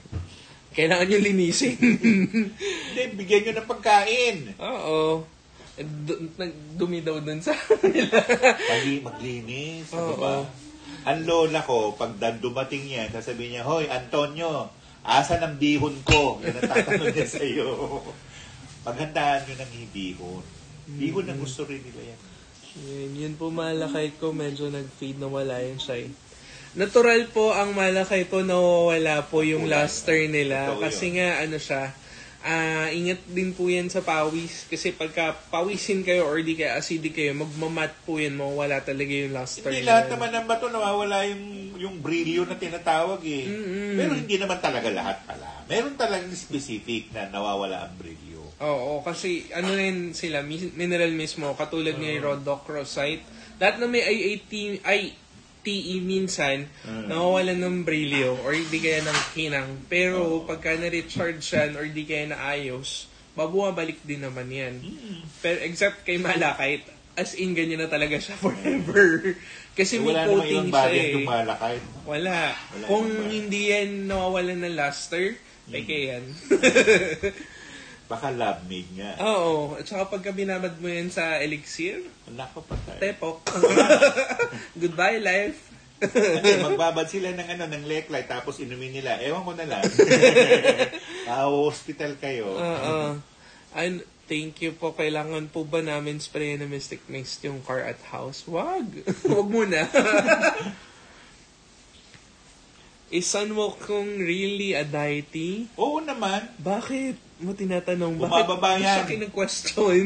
Kailangan nyo linisin. Hindi, bigyan nyo ng pagkain. Oo. Dumi daw dun sa nila. Maglinis. Ano ba? Ang lola ko, pag dumating yan, sasabihin niya, Hoy, Antonio, asan ang bihon ko? Yan ang tatanong niya sa'yo. Paghandaan nyo ng bihon. Bihon na gusto rin nila yan. Yun po malakay ko, medyo nag-fade na wala yun siya. Natural po ang malakay po nawawala po yung luster nila. Kasi nga, siya, ingat din po yan sa pawis. Kasi pagka pawisin kayo or di kayo acidic kayo, magmamat po yan, mawawala talaga yung luster. Hindi lahat naman ng bato nawawala yung brilyo na tinatawag eh. Pero hindi naman talaga lahat pala. Meron talagang specific na nawawala ang brilyo. Oo, kasi rin sila, mineral mismo, katulad ng rhodochrosite. Lahat na may ITE minsan, nawawalan ng brilyo or hindi kaya ng kinang. Pero pagka na-recharge yan or hindi kaya naayos, mabumabalik din naman yan. Pero except kay malakite, as in ganyan na talaga siya forever. Kasi may coating siya eh. Wala. Kung hindi yan nawawalan ng luster, kaya yan. Baka lab-made nga. Oo. At saka pagka binabad mo yan sa elixir, Nako patay. tepok. Goodbye, life. Magbabad sila ng Leclite tapos inumin nila. Ewan ko na lang. Hospital kayo. Thank you po. Kailangan po ba namin spray na Mystic Mist yung car at house? Wag. Wag muna. Is Sunwokong really a deity? Oo naman. Bakit mo tinatanong? Bumababa Bakit yan. siya kinag-question?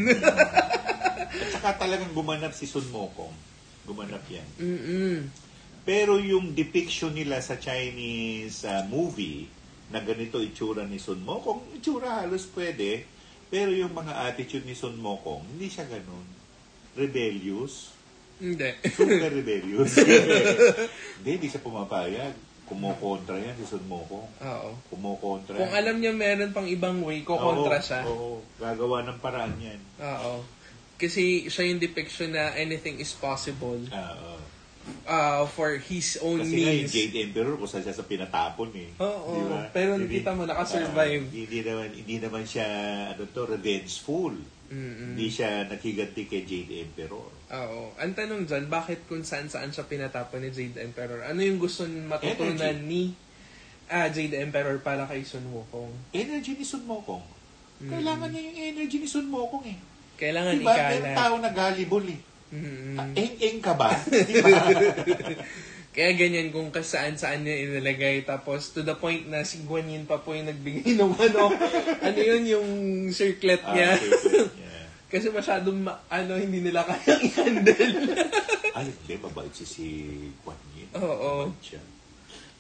At saka talagang gumanap si Sun Mokong. Gumanap yan. Pero yung depiction nila sa Chinese movie, na ganito itsura ni Sun Mokong, itsura halos pwede, pero yung mga attitude ni Sun Mokong, hindi siya ganun. Rebellious. Hindi. Super rebellious. Hindi siya pumapayag. Kumukontra yan si Sun Mokong. Oo. Kumukontra. Kung alam niya meron pang ibang way, kukontra siya. Oo. Gagawa ng paraan yan. Oo. Kasi siya yung depiction na anything is possible. Oo. For his own Kasi nga yung means. Jade Emperor, kung saan siya sa pinatapon eh. Oo. Diba? Pero nakita mo, nakasurvive. Hindi naman siya, revengeful. Mm-mm. Hindi siya naghiganti kay Jade Emperor. Oo. Ang tanong dyan, bakit kung saan-saan siya pinatapon ni Jade Emperor? Ano yung gusto matutunan ni Jade Emperor para kay Sun Wukong? Energy ni Sun Mokong. Kailangan niya yung energy ni Sun Mokong eh. Kailangan diba? ikala. May tao na gullible eh. Mm-hmm. Eng-eng ka ba? Diba? Kaya ganyan kung saan-saan niya inilagay. Tapos to the point na si Guan Yin pa po yung nagbigay ng ano yun, yung circlet niya. Circlet niya. Kasi masyadong hindi nila kayang i-handle. Ay, hindi. Mabait si Guan Yin. Oo.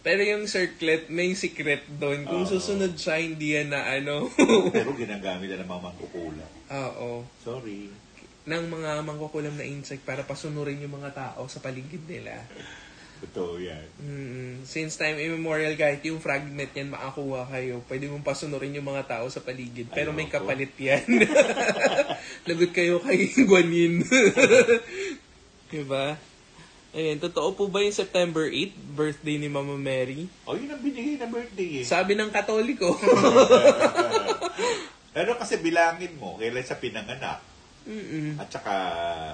Pero yung circlet, may secret doon. Kung susunod siya, hindi yan na Pero ginagamit na ng mga mangkukulam. Oo. Sorry. Ng mga mangkukulam na insect para pasunurin yung mga tao sa paligid nila. Totoo yan. Since time immemorial, kahit yung fragment yan makakuha kayo, pwede mong pasunurin yung mga tao sa paligid. Pero may kapalit yan. Lagot kayo kay Guan Yin. Diba? Ayun, totoo po ba yung September 8, birthday ni Mama Mary? Yun ang binigay na birthday eh. Sabi ng Katoliko. Pero kasi bilangin mo, kailan siya pinanganak. Mm-mm. At saka,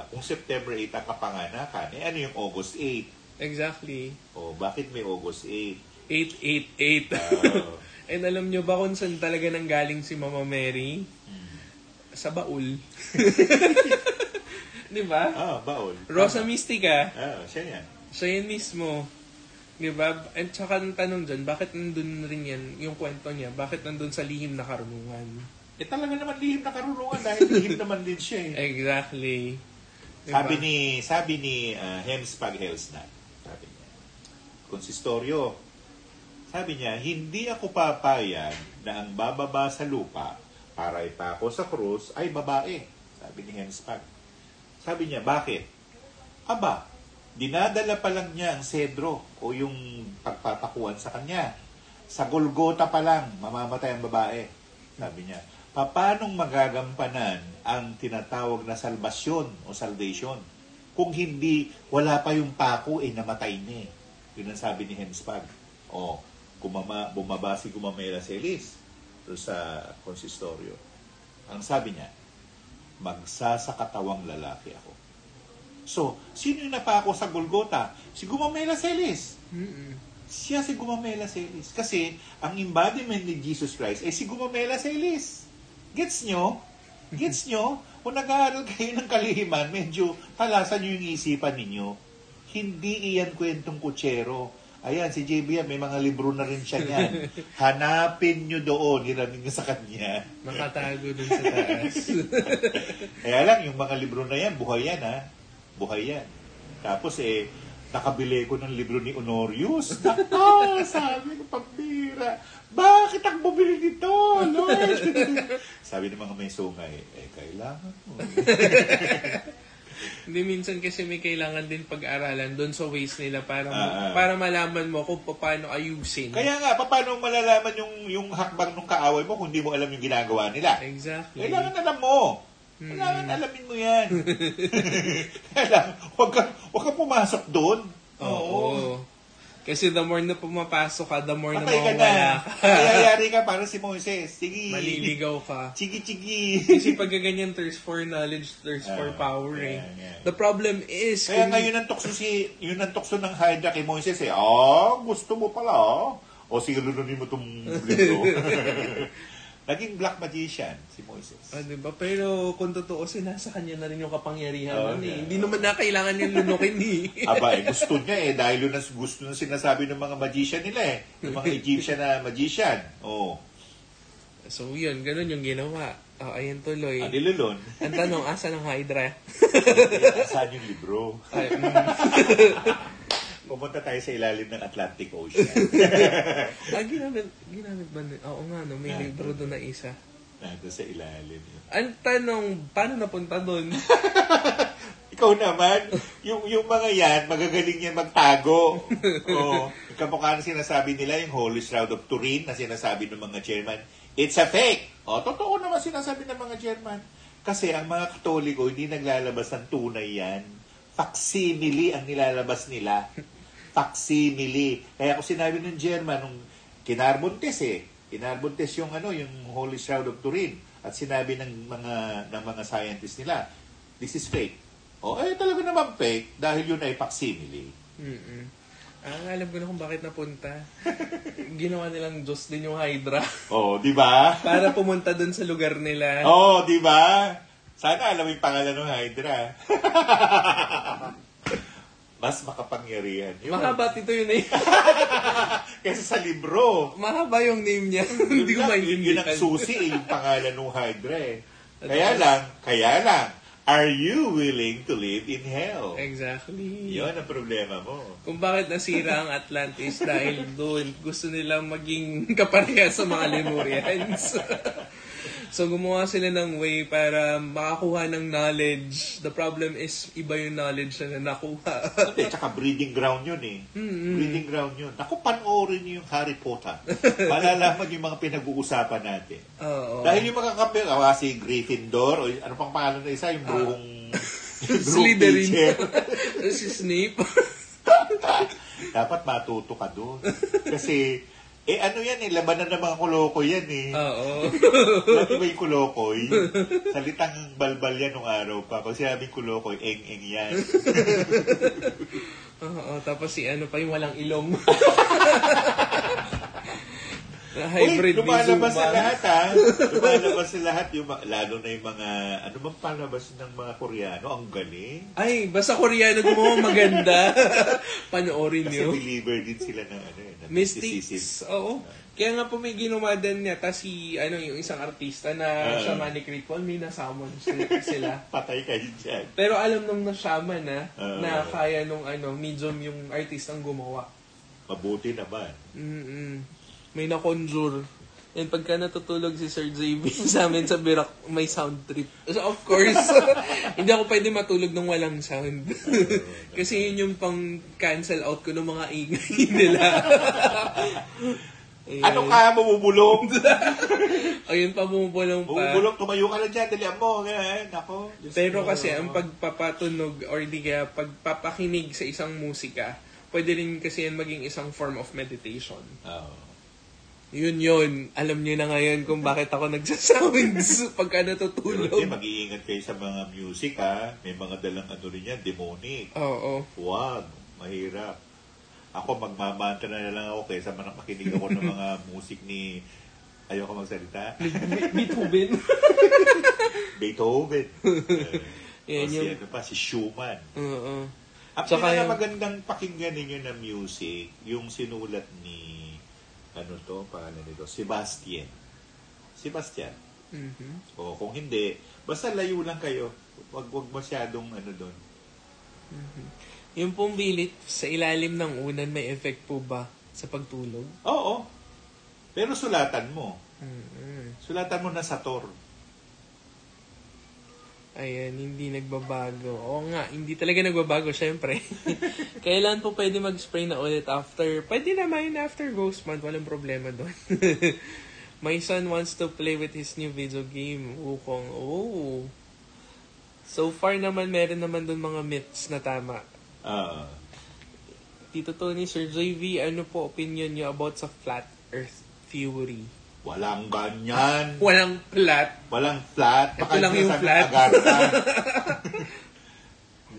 kung September 8 ang kapanganakan, ano yung August 8? Exactly. Bakit may August 8? 888. And alam nyo ba kung saan talaga nanggaling si Mama Mary? Sa baul. Di ba? Baul. Rosa Mystica. Siya yan. Siya yan mismo. Di ba? At saka ang tanong dyan, bakit nandun rin yan, yung kwento niya, bakit nandun sa lihim na karunungan? Talaga naman lihim na karunungan dahil lihim naman din siya eh. Exactly. Diba? Sabi ni Hemspag Helsnat, sabi niya, konsistoryo, sabi niya, hindi ako papayag na ang bababa sa lupa para ipako sa krus ay babae. Sabi ni Hemspag. Sabi niya, bakit? Aba, dinadala pa lang niya ang sedro o yung pagpapakuan sa kanya. Sa Golgota pa lang, mamamatay ang babae. Sabi niya, paanong magagampanan ang tinatawag na salvasyon o salvation kung hindi, wala pa yung pako, namatay na eh. Yun ang sabi ni Hemspag. Bumaba si Gumamela Celis sa konsistoryo. Ang sabi niya, magsasakatawang lalaki ako. So, sino yung napako sa Golgota? Si Gumamela Celis. Siya si Gumamela Celis. Kasi, ang embodiment ni Jesus Christ ay si Gumamela Celis. Gets nyo? Gets nyo? Kung nag-aaral kayo ng kalihiman, medyo talasan nyo yung isipan ninyo. Hindi iyan kwentong kutsero. Ayan, si JB, may mga libro na rin siya niyan. Hanapin nyo doon, hiramin nyo sa kanya. Nakatago dun sa taas. Kaya lang, yung mga libro na yan, buhay yan ha. Buhay yan. Tapos nakabili ko ng libro ni Honorius. Nako, sabi ko, pambira. Bakit ang bumili nito, Lord? Sabi ng mga may sungay, kailangan mo. Hindi, minsan kasi may kailangan din pag-aralan doon sa ways nila para malaman mo kung paano ayusin. Kaya nga, paano malalaman yung hakbang ng kaaway mo kung hindi mo alam yung ginagawa nila? Exactly. Kailangan alam mo. Kailangan alamin mo yan. Kailangan, huwag kang pumasok doon. Oo. Kasi the more na pumapasok ka, the more na patay ka mawawala ka. Ayayari ka para si Moises. Sige. Maliligaw ka. Chigi. Kasi pag ganyan, thirst for knowledge, thirst for power The problem is... Kaya nga yun ang tukso ng Hydra kay Moises gusto mo pala O sige, lununin mo itong libro. Naging black magician si Moises. Diba? Pero kung totoo, nasa kanya na rin yung kapangyarihan Hindi naman na kailangan niyang lunukin gusto niya dahil yun ang gusto na sinasabi ng mga magician nila Yung mga Egyptian na magician. So yun, ganun yung ginawa. Ayan tuloy. Nilulun. Ang tanong, asa ng Hydra? Saan yung libro? Pumunta tayo sa ilalim ng Atlantic Ocean. Ginamit ba? Oo nga, no? May libro doon na isa. Nandun sa ilalim. Ang tanong, paano napunta doon? Ikaw naman, yung mga yan, magagaling yan magtago. Kamukha na sinasabi nila, yung Holy Shroud of Turin na sinasabi ng mga chairman, it's a fake. Totoo naman sinasabi ng mga chairman. Kasi ang mga Katoliko, hindi naglalabas ng tunay yan. Facsimile ang nilalabas nila. Facsimile. Kaya kung sinabi ng German, nung kinarbontes yung Holy Shroud of Turin, at sinabi ng mga scientists nila, this is fake. Talaga naman fake dahil yun ay facsimile. Alam ko na kung bakit napunta. Ginawa nilang Diyos din yung Hydra. Di ba? Para pumunta dun sa lugar nila. Di ba? Sana alam yung pangalan ng Hydra. Mas makapangyarihan yun. Mahaba ito yun eh. Kesa sa libro. Mahaba yung name niya. Hindi ko maintindihan. Yun ang susi yung pangalan ng Hydra eh. Kaya lang, are you willing to live in hell? Exactly. Yun ang problema mo. Kung bakit nasira ang Atlantis dahil doon gusto nilang maging kapareha sa mga Lemurians. So, gumawa sila ng way para makakuha ng knowledge. The problem is, iba yung knowledge na nakuha. Tsaka breeding ground yun eh. Breeding ground yun. Ako, panoorin niyo yung Harry Potter. Malalaman yung mga pinag-uusapan natin. Dahil yung mga kampi, si Gryffindor, o ano pang pangalan na isa, yung buhong Slytherin. Si Snape. Dapat matuto ka doon. Kasi, labanan ng mga kulokoy yan eh. Oo. Lagi ba yung kulokoy? Salitang balbal yan nung araw pa. Pag sinabing kulokoy, eng-eng yan. Tapos pa yung walang ilong. Hybrid lumalabas sa lahat Lumalabas sa lahat. Lalo na yung mga, ano bang palabas ng mga Koreano? Ang galing. Ay, basta Koreano gumawa maganda. Panoorin nyo. Kasi believer din sila ng Mystics. Oo. Kaya nga po may ginawa din niya. Tapos yung isang artista na shamanic ritual, may nasamon sila. Patay kayo dyan. Pero alam nung na-shaman na kaya nung medium yung artistang gumawa. Mabuti naman. May na-conjure. And pagka natutulog si Sir JB sa amin sa Birak, may sound trip. So of course, hindi ako pwede matulog nung walang sound. Kasi yun yung pang cancel out ko ng mga ingay nila. Ano ka, bumubulong? Ayun pa, bumubulong pa. Bumubulong, tumayo ka lang dyan, dalihan mo. Ako. Pero kasi ang pagpapatunog or di kaya pagpapakinig sa isang musika, pwede rin kasi yan maging isang form of meditation. Yun. Alam niyo na ngayon kung bakit ako nagsasounds pagka natutulog. Kasi mag-iingat kayo sa mga music, May mga dalang rin yan, demonic. Oo. Huwag. Mahirap. Ako, magmamantra na lang ako kaysa makinig ako ng mga music ni... Ayoko magsalita. Beethoven. Beethoven. Si Schumann. Oo. Ang pinakamagandang pakinggan ninyo na music, yung sinulat ni... pangalan nito? Sebastian. Kung hindi, basta layo lang kayo. Wag masyadong doon. Yung pong bilit sa ilalim ng unan, may effect po ba sa pagtulog? Oo. Pero sulatan mo. Sulatan mo na Sator. Ayan, hindi nagbabago. Oo nga, hindi talaga nagbabago, syempre. Kailan po pwede mag-spray na ulit after? Pwede naman after Ghost Month, walang problema doon. My son wants to play with his new video game, Wukong. Oh. So far naman, meron naman doon mga myths na tama. Tito Tony, Sir JV, ano po opinion niyo about sa flat earth theory? Walang ganyan. Walang flat. Ito lang yung flat.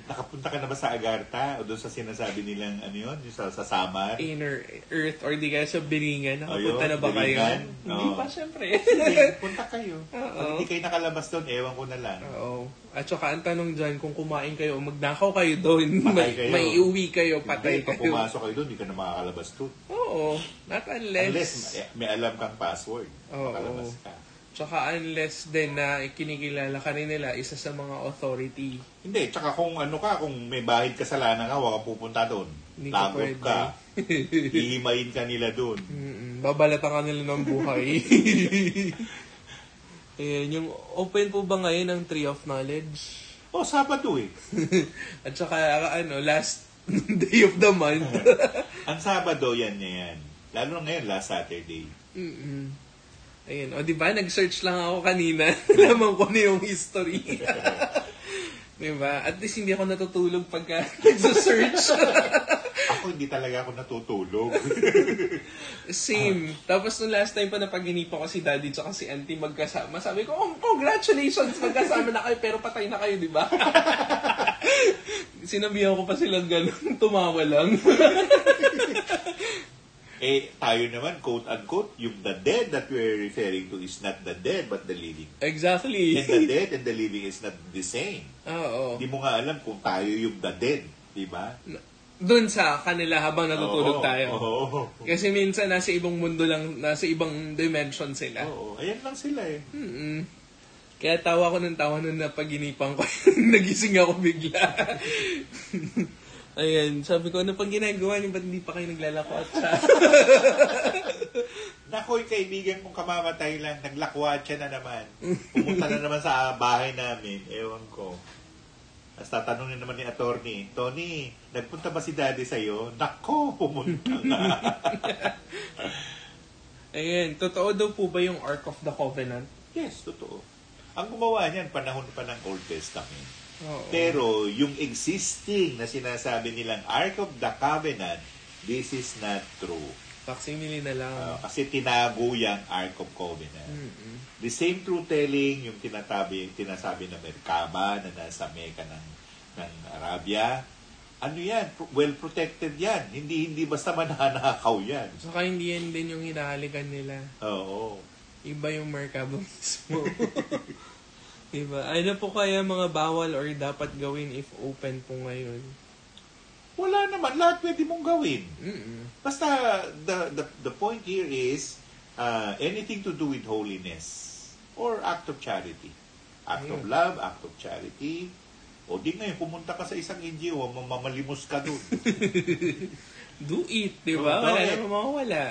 Nakapunta ka na ba sa Agartha? O doon sa sinasabi nilang, yung sa Samar? Inner Earth, or di kaya sa Biringan. Nakapunta na ba kayo? Hindi pa, syempre. Punta kayo. Hindi kayo nakalabas doon, ewan ko na lang. Oo. At saka ang tanong dyan, kung kumain kayo o magnakaw kayo doon, may iuwi kayo, patay kayo. Pag pumasok kayo doon, hindi ka na makakalabas doon. Oo. Not unless may alam kang password. Makalabas ka. Tsaka unless din na kinikilala ka rin nila isa sa mga authority. Hindi, tsaka kung kung may bahid kasalanan ka, huwag ka pupunta doon. Hindi ka Takot pwede. ka. Hihimayin ka nila doon. Babalatan ka nila ng buhay. Ayan, yung open po ba ngayon ang Tree of Knowledge? Sabado eh. At saka, last day of the month. Ang Sabado, yan. Lalo na ngayon, last Saturday. Ayun, diba? Nag-search lang ako kanina. Nalaman ko na yung history. Diba? At least hindi ako natutulog pagka nag-search. Ako, hindi talaga ako natutulog. Same. Tapos nung last time pa napag-inipan ko si Daddy tsaka si Auntie magkasama, sabi ko, congratulations! Magkasama na kayo, pero patay na kayo, di ba? Sinabihan ko pa sila ganun, tumawa lang. Tayo naman, quote-unquote, yung the dead that we're referring to is not the dead, but the living. Exactly. And the dead and the living is not the same. Oo. Hindi mo nga alam kung tayo yung the dead, di ba? Doon sa kanila habang natutulog tayo. Oo. Kasi minsan nasa ibang mundo lang, nasa ibang dimension sila. Oo. Ayan lang sila eh. Kaya tawa ko ng tawa nung napaginipan ko. Nagising ako bigla. Ayan, sabi ko, ano pang ginagawa niyo? Ba't hindi pa kayo naglalakot sa... Nakoy, kaibigan kong kamamatay lang, naglakwatsa na naman. Pumunta na naman sa bahay namin. Ewan ko. Tapos tatanungin naman ni attorney, Tony, nagpunta ba si Daddy sa'yo? Nako, pumunta nga. Ayan, totoo daw po ba yung Ark of the Covenant? Yes, totoo. Ang gumawa niyan, panahon pa ng Old Testament. Oo. Pero yung existing na sinasabi nilang Ark of the Covenant, this is not true. Facsimile na lang. Kasi tinago yung Ark of Covenant. The same truth-telling, yung tinasabi na Merkaba na nasa Mecca ng Arabia, yan, well-protected yan. Hindi basta mananakaw yan. Saka hindi yan din yung hinahalikan nila. Oo. Iba yung Merkaba mismo. Diba? Ano po kaya mga bawal or dapat gawin if open po ngayon? Wala naman. Lahat pwede mong gawin. Basta, the point here is, anything to do with holiness or act of charity. Act of love, act of charity. O di ngayon, pumunta ka sa isang NGO, mamalimos ka doon. Do it, diba? Wala naman mawawala.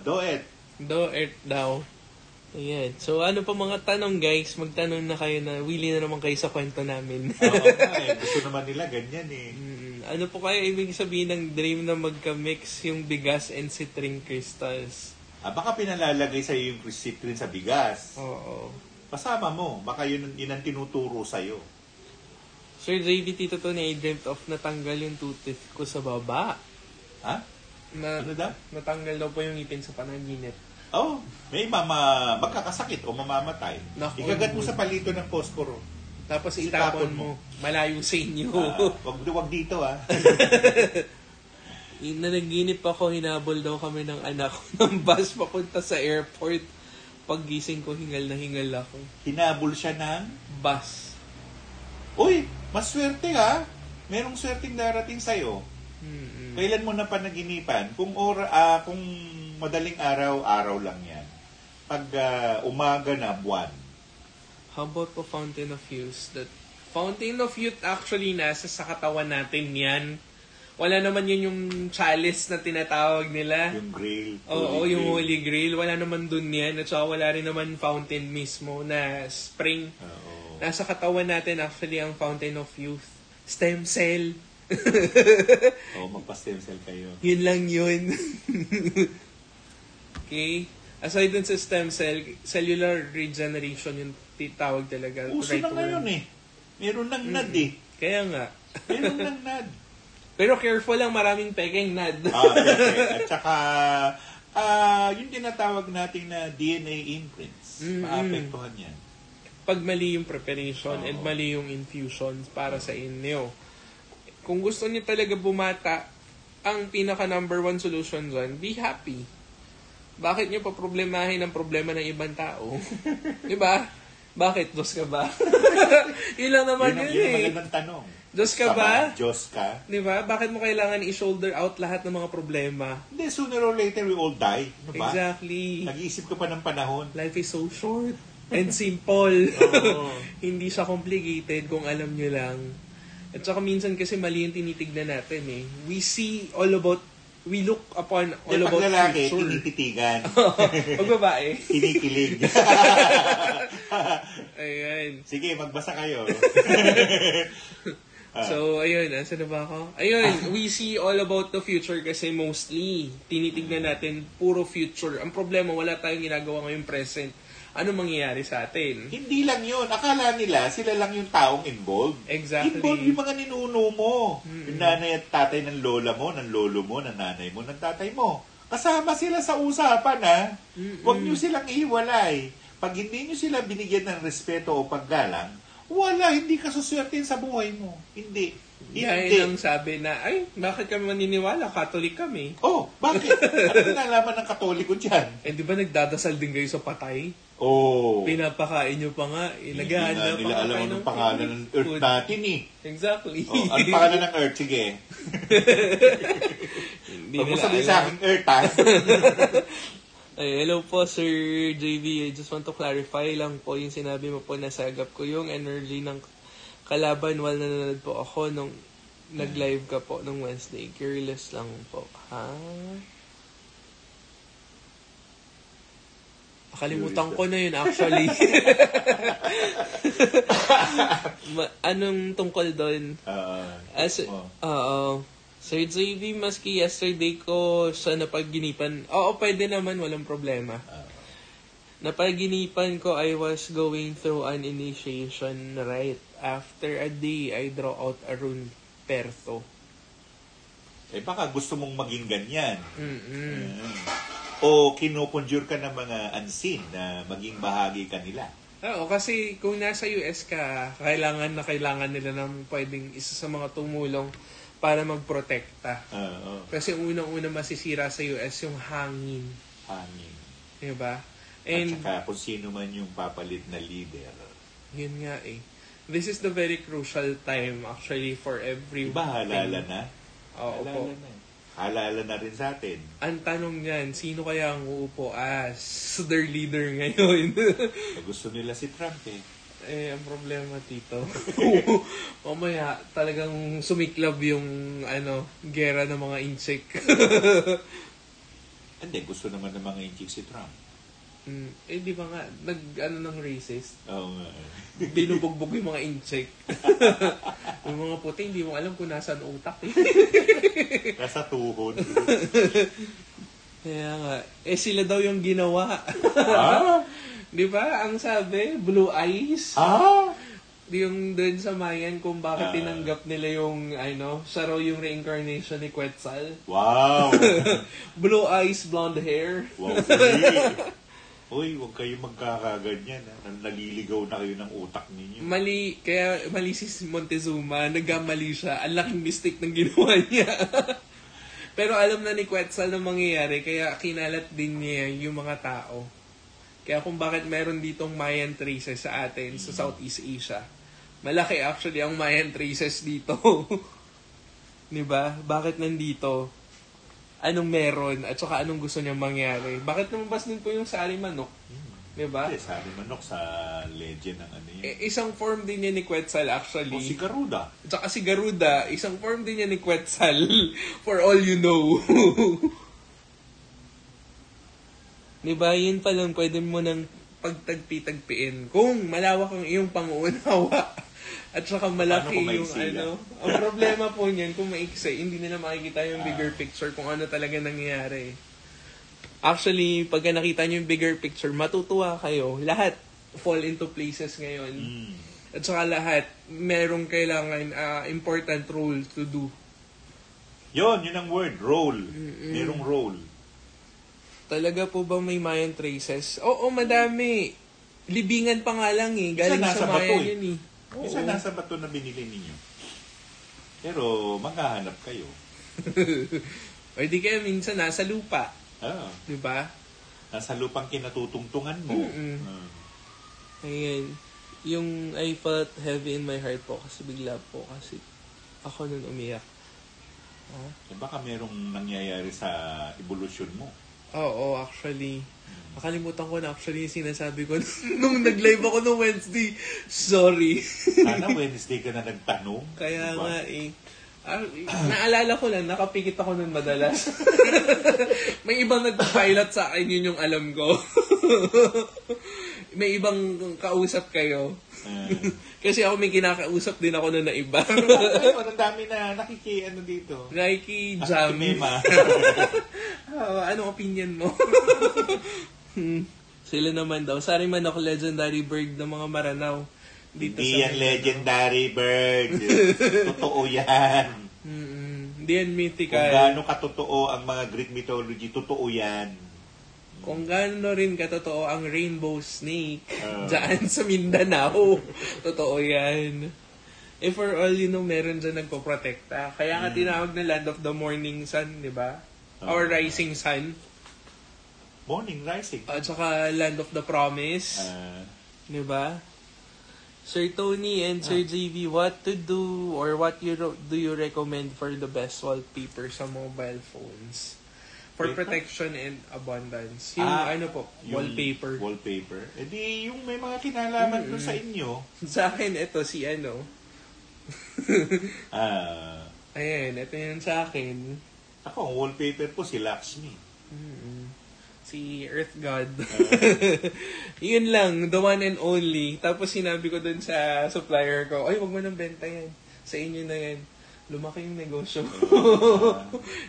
Do it. Do it daw. Ayan. So, ano pa mga tanong, guys? Magtanong na kayo na willing na naman kayo sa kwento namin. Gusto naman nila ganyan eh. Ano po kaya ibig sabihin ng dream na magka-mix yung bigas and citrin crystals? Baka pinalalagay sa'yo yung citrin sa bigas. Oo. Pasama mo. Baka yun ang tinuturo sa'yo. Sir JVT, totoo na i-dreamt of natanggal yung tooth ko sa baba. Ha? Ano daw? Natanggal daw po yung ngipin sa panaginip. May magkakasakit o mamamatay. Naku, Ikagat mo sa palito ng posporo. Tapos itapon mo. Malayo sa inyo. Wag dito Nanaginip ako, hinabol daw kami ng anak ko ng bus papunta sa airport. Paggising ko, hingal na hingal ako. Hinabol siya ng Bus. Uy, mas swerte ha. Merong swerteng darating sa'yo. Kailan mo na panaginipan? Kung madaling araw lang yan. Pag umaga na, buwan. How about po Fountain of Youth? That Fountain of Youth actually nasa sa katawan natin yan. Wala naman yun yung chalice na tinatawag nila. Yung grail. Oo, yung Holy Grail. Wala naman dun yan. At saka wala rin naman fountain mismo na spring. Oo. Nasa katawan natin actually ang Fountain of Youth. Stem cell. Magpa-stem cell kayo. Yun lang yun. Okay? Aside dun sa stem cell, cellular regeneration yung tawag talaga. Uso na ngayon eh. Meron ng NAD eh. Kaya nga. Meron ng NAD. Pero careful lang, maraming peking NAD. At saka, yung tinatawag natin na DNA imprints. Maapektuhan yan. Pag mali yung preparation and mali yung infusion para sa inyo. Kung gusto niyo talaga bumata, ang pinaka number one solution dyan, be happy. Bakit niyo pa problemahin ang problema ng ibang tao? Diba? Bakit? Diyos ka ba? Yun lang naman yun Yun ang magandang tanong. Diyos ka ba? Diyos ka? Diba? Bakit mo kailangan i-shoulder out lahat ng mga problema? Hindi, sooner or later we all die. Ano ba? Exactly. Nag-iisip ka pa ng panahon. Life is so short. and simple. Oo. Hindi siya complicated kung alam nyo lang. At saka minsan kasi mali yung tinitignan natin eh. We look upon all Pag about lalaki, future. tinititigan. Pag babae. Kinikilig. Ayan. Sige, magbasa kayo. So, ayun. Saan na ba ako? Ayun, we see all about the future kasi mostly, tinitignan natin puro future. Ang problema, wala tayong ginagawa ngayong present. Ano mangyayari sa atin? Hindi lang yun. Akala nila, sila lang yung taong involved. Exactly. Involved yung mga ninuno mo. Yung nanay at tatay ng lola mo, ng lolo mo, ng nanay mo, ng tatay mo. Kasama sila sa usapan, ha? Huwag nyo silang ihiwalay. Pag hindi nyo sila binigyan ng respeto o paggalang, wala, hindi ka suswertein sa buhay mo. Hindi. Kaya Hindi. lang sabi na, ay, bakit kami maniniwala? Catholic kami. Oh, bakit? Ano kinalaman ng Katoliko dyan? Eh, di ba nagdadasal din kayo sa patay? Oh. Pinapakain nyo pa nga. Hindi Naghahanda nga nila pa alam kayo anong pangalan ng Earth food. natin eh. Exactly. Oh, anong pangalan ng Earth? Sige. Hindi Huwag mo nila sabihin sa alam. akin Earth, ha? Ay, hello po, Sir JV. I just want to clarify lang po yung sinabi mo po na sagap ko yung energy ng kalaban while nanonood po ako nung nag-live ka po nung Wednesday. Curious lang po. Ha? Nakalimutan ko na yun actually. Anong tungkol doon? Sir JV, maski yesterday ko sa napaginipan. Oo, pwede naman, walang problema. Napaginipan ko, I was going through an initiation right after a day, I draw out a rune perto. Eh baka gusto mong maging ganyan. O kinukonjure ka ng mga unseen na maging bahagi ka nila. Oo, kasi kung nasa US ka, kailangan nila ng pwedeng isa sa mga tumulong para magprotekta. Kasi unang-una masisira sa US yung hangin. Hangin. Diba? At saka kung sino man yung papalit na leader. Yun nga eh. This is the very crucial time actually for every... Diba halala na? Oo po. Halala na rin sa atin. Ang tanong niyan, sino kaya ang uupo as their leader ngayon? Gusto nila si Trump eh. Eh, ang problema, tito. Mamaya, talagang sumiklab yung, gera ng mga insect. Hindi, gusto naman ng mga inchik si Trump. Di ba nga, ng racist? Oo nga. Binubugbog yung mga insect. Yung mga puti, hindi mo alam kung nasaan utak. Nasa tuhod. Kaya nga, sila daw yung ginawa. Di ba? Ang sabi, blue eyes. Yung doon sa Mayan kung bakit tinanggap nila yung, siya raw yung reincarnation ni Quetzal. Wow! Blue eyes, blonde hair. Wow, uy, huwag kayo magkakaganyan. Naliligaw na kayo ng utak ninyo. Kaya mali si Montezuma, nagkamali siya. Ang laking mistake ng ginawa niya. Pero alam na ni Quetzal na mangyayari, kaya kinalat din niya yung mga tao. Kaya kung bakit meron ditong Mayan traces sa atin, sa Southeast Asia. Malaki actually ang Mayan traces dito. Diba? Bakit nandito? Anong meron? At saka anong gusto niyang mangyari? Bakit lumabas din po yung sari manok? Diba? Hindi, sari manok sa legend ng yun. Isang form din niya ni Quetzal actually. O si Garuda. At saka si Garuda, isang form din niya ni Quetzal. For all you know. Diba, yun pa lang pwede mo nang pagtagpi-tagpiin kung malawak ang iyong panguunawa at saka malaki yung ang problema po niyan kung maiksi, hindi nila makikita yung bigger picture kung ano talaga nangyayari. Actually, pagka nakita niyo yung bigger picture, matutuwa kayo. Lahat fall into places ngayon. At saka lahat, merong kailangan important role to do. Yun ang word, role. Merong role. Talaga po ba may Mayan traces? Oo, madami. Libingan pa nga lang eh. Galing sa Mayan yun eh. Isa nasa bato na binili ninyo. Pero maghahanap kayo. O di kaya minsan nasa lupa. Diba? Nasa lupang kinatutungtungan mo. Ayan. Yung I felt heavy in my heart po kasi bigla po kasi ako nun umiyak. Baka merong nangyayari sa evolution mo. Oo, actually. Nakalimutan ko na actually yung sinasabi ko nung nag-live ako nung Wednesday. Sorry. Sana Wednesday ka na nagtanong. Kaya diba? nga eh. Naalala ko lang, nakapikit ako nun madalas. May ibang nag-pilot sa akin, yun yung alam ko. May ibang kausap kayo. Kasi ako may kinakausap din ako nun na iba. Ang dami na ano dito. Nakiki-jam. Anong opinion mo? Sila naman daw. Sorry man ako, legendary bird ng mga Maranao. Hindi yan legendary bird. Totoo yan. Hindi yan mythical. Kung gaano katotoo ang mga Greek mythology, totoo yan. Kung gaano rin katotoo ang rainbow snake dyan sa Mindanao, totoo yan. For all you know, meron dyan nagpoprotekta. Kaya nga tinawag na Land of the Morning Sun, di ba? Or Rising Sun. Morning rising. At saka Land of the Promise. Di ba? Sir Tony and Sir JV, what to do or what do you recommend for the best wallpaper sa mobile phones? For protection and abundance. Yung wallpaper. Wallpaper. E di, yung may mga kinalaman doon sa inyo. Sa akin, ito si Ayan, ito yun sa akin. Ako, ang wallpaper po si Lakshmi. Si Earth God. Yun lang, the one and only. Tapos sinabi ko dun sa supplier ko, ay, wag mo nang benta yan. Sa inyo na yan. Lumaki yung negosyo.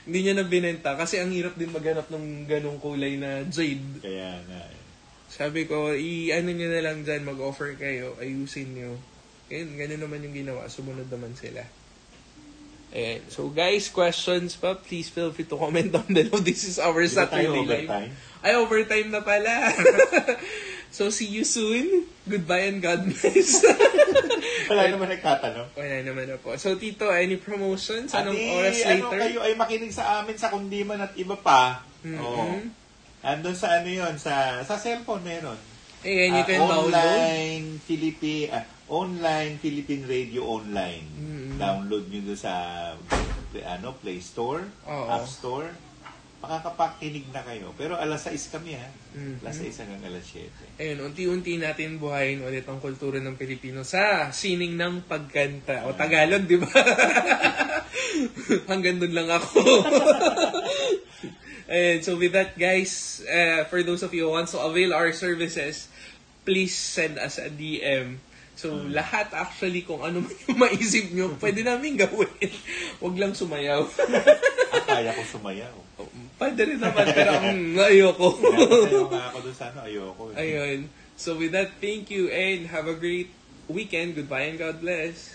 Hindi niya na binenta. Kasi ang hirap din maghanap ng ganong kulay na jade. Kaya nga. Sabi ko, i-ano nyo na lang dyan, mag-offer kayo, ayusin nyo. Ganun naman yung ginawa. Sumunod naman sila. Ayan. So guys, questions pa, please feel free to comment down below. This is our Saturday live. Ay, overtime na pala. So see you soon. Goodbye and God bless. Wala naman nagtatanong. Wala naman na po. So Tito, any promotions? Anong oras later? Kayo ay makinig sa amin sa Kundiman at iba pa. Andun sa yun, sa cellphone meron. Ayan, you can download. Online Philippine Radio Online. Download nyo doon sa Play Store, App Store. Makakapakinig na kayo. Pero alas 6 kami Alas 6 hanggang alas 7. Ayun, unti-unti natin buhayin ulit ang kultura ng Pilipino sa sining ng pagkanta. O Tagalog, di ba? Hanggang dun lang ako. And so with that, guys, for those of you who want to avail our services, please send us a DM. So, lahat actually, kung ano man yung maisip nyo, pwede namin gawin. Huwag lang sumayaw. Kaya ko sumayaw. Pwede rin naman, pero ayoko. Ayaw nga ako doon sana, ayoko. Ayun. So with that, thank you and have a great weekend. Goodbye and God bless.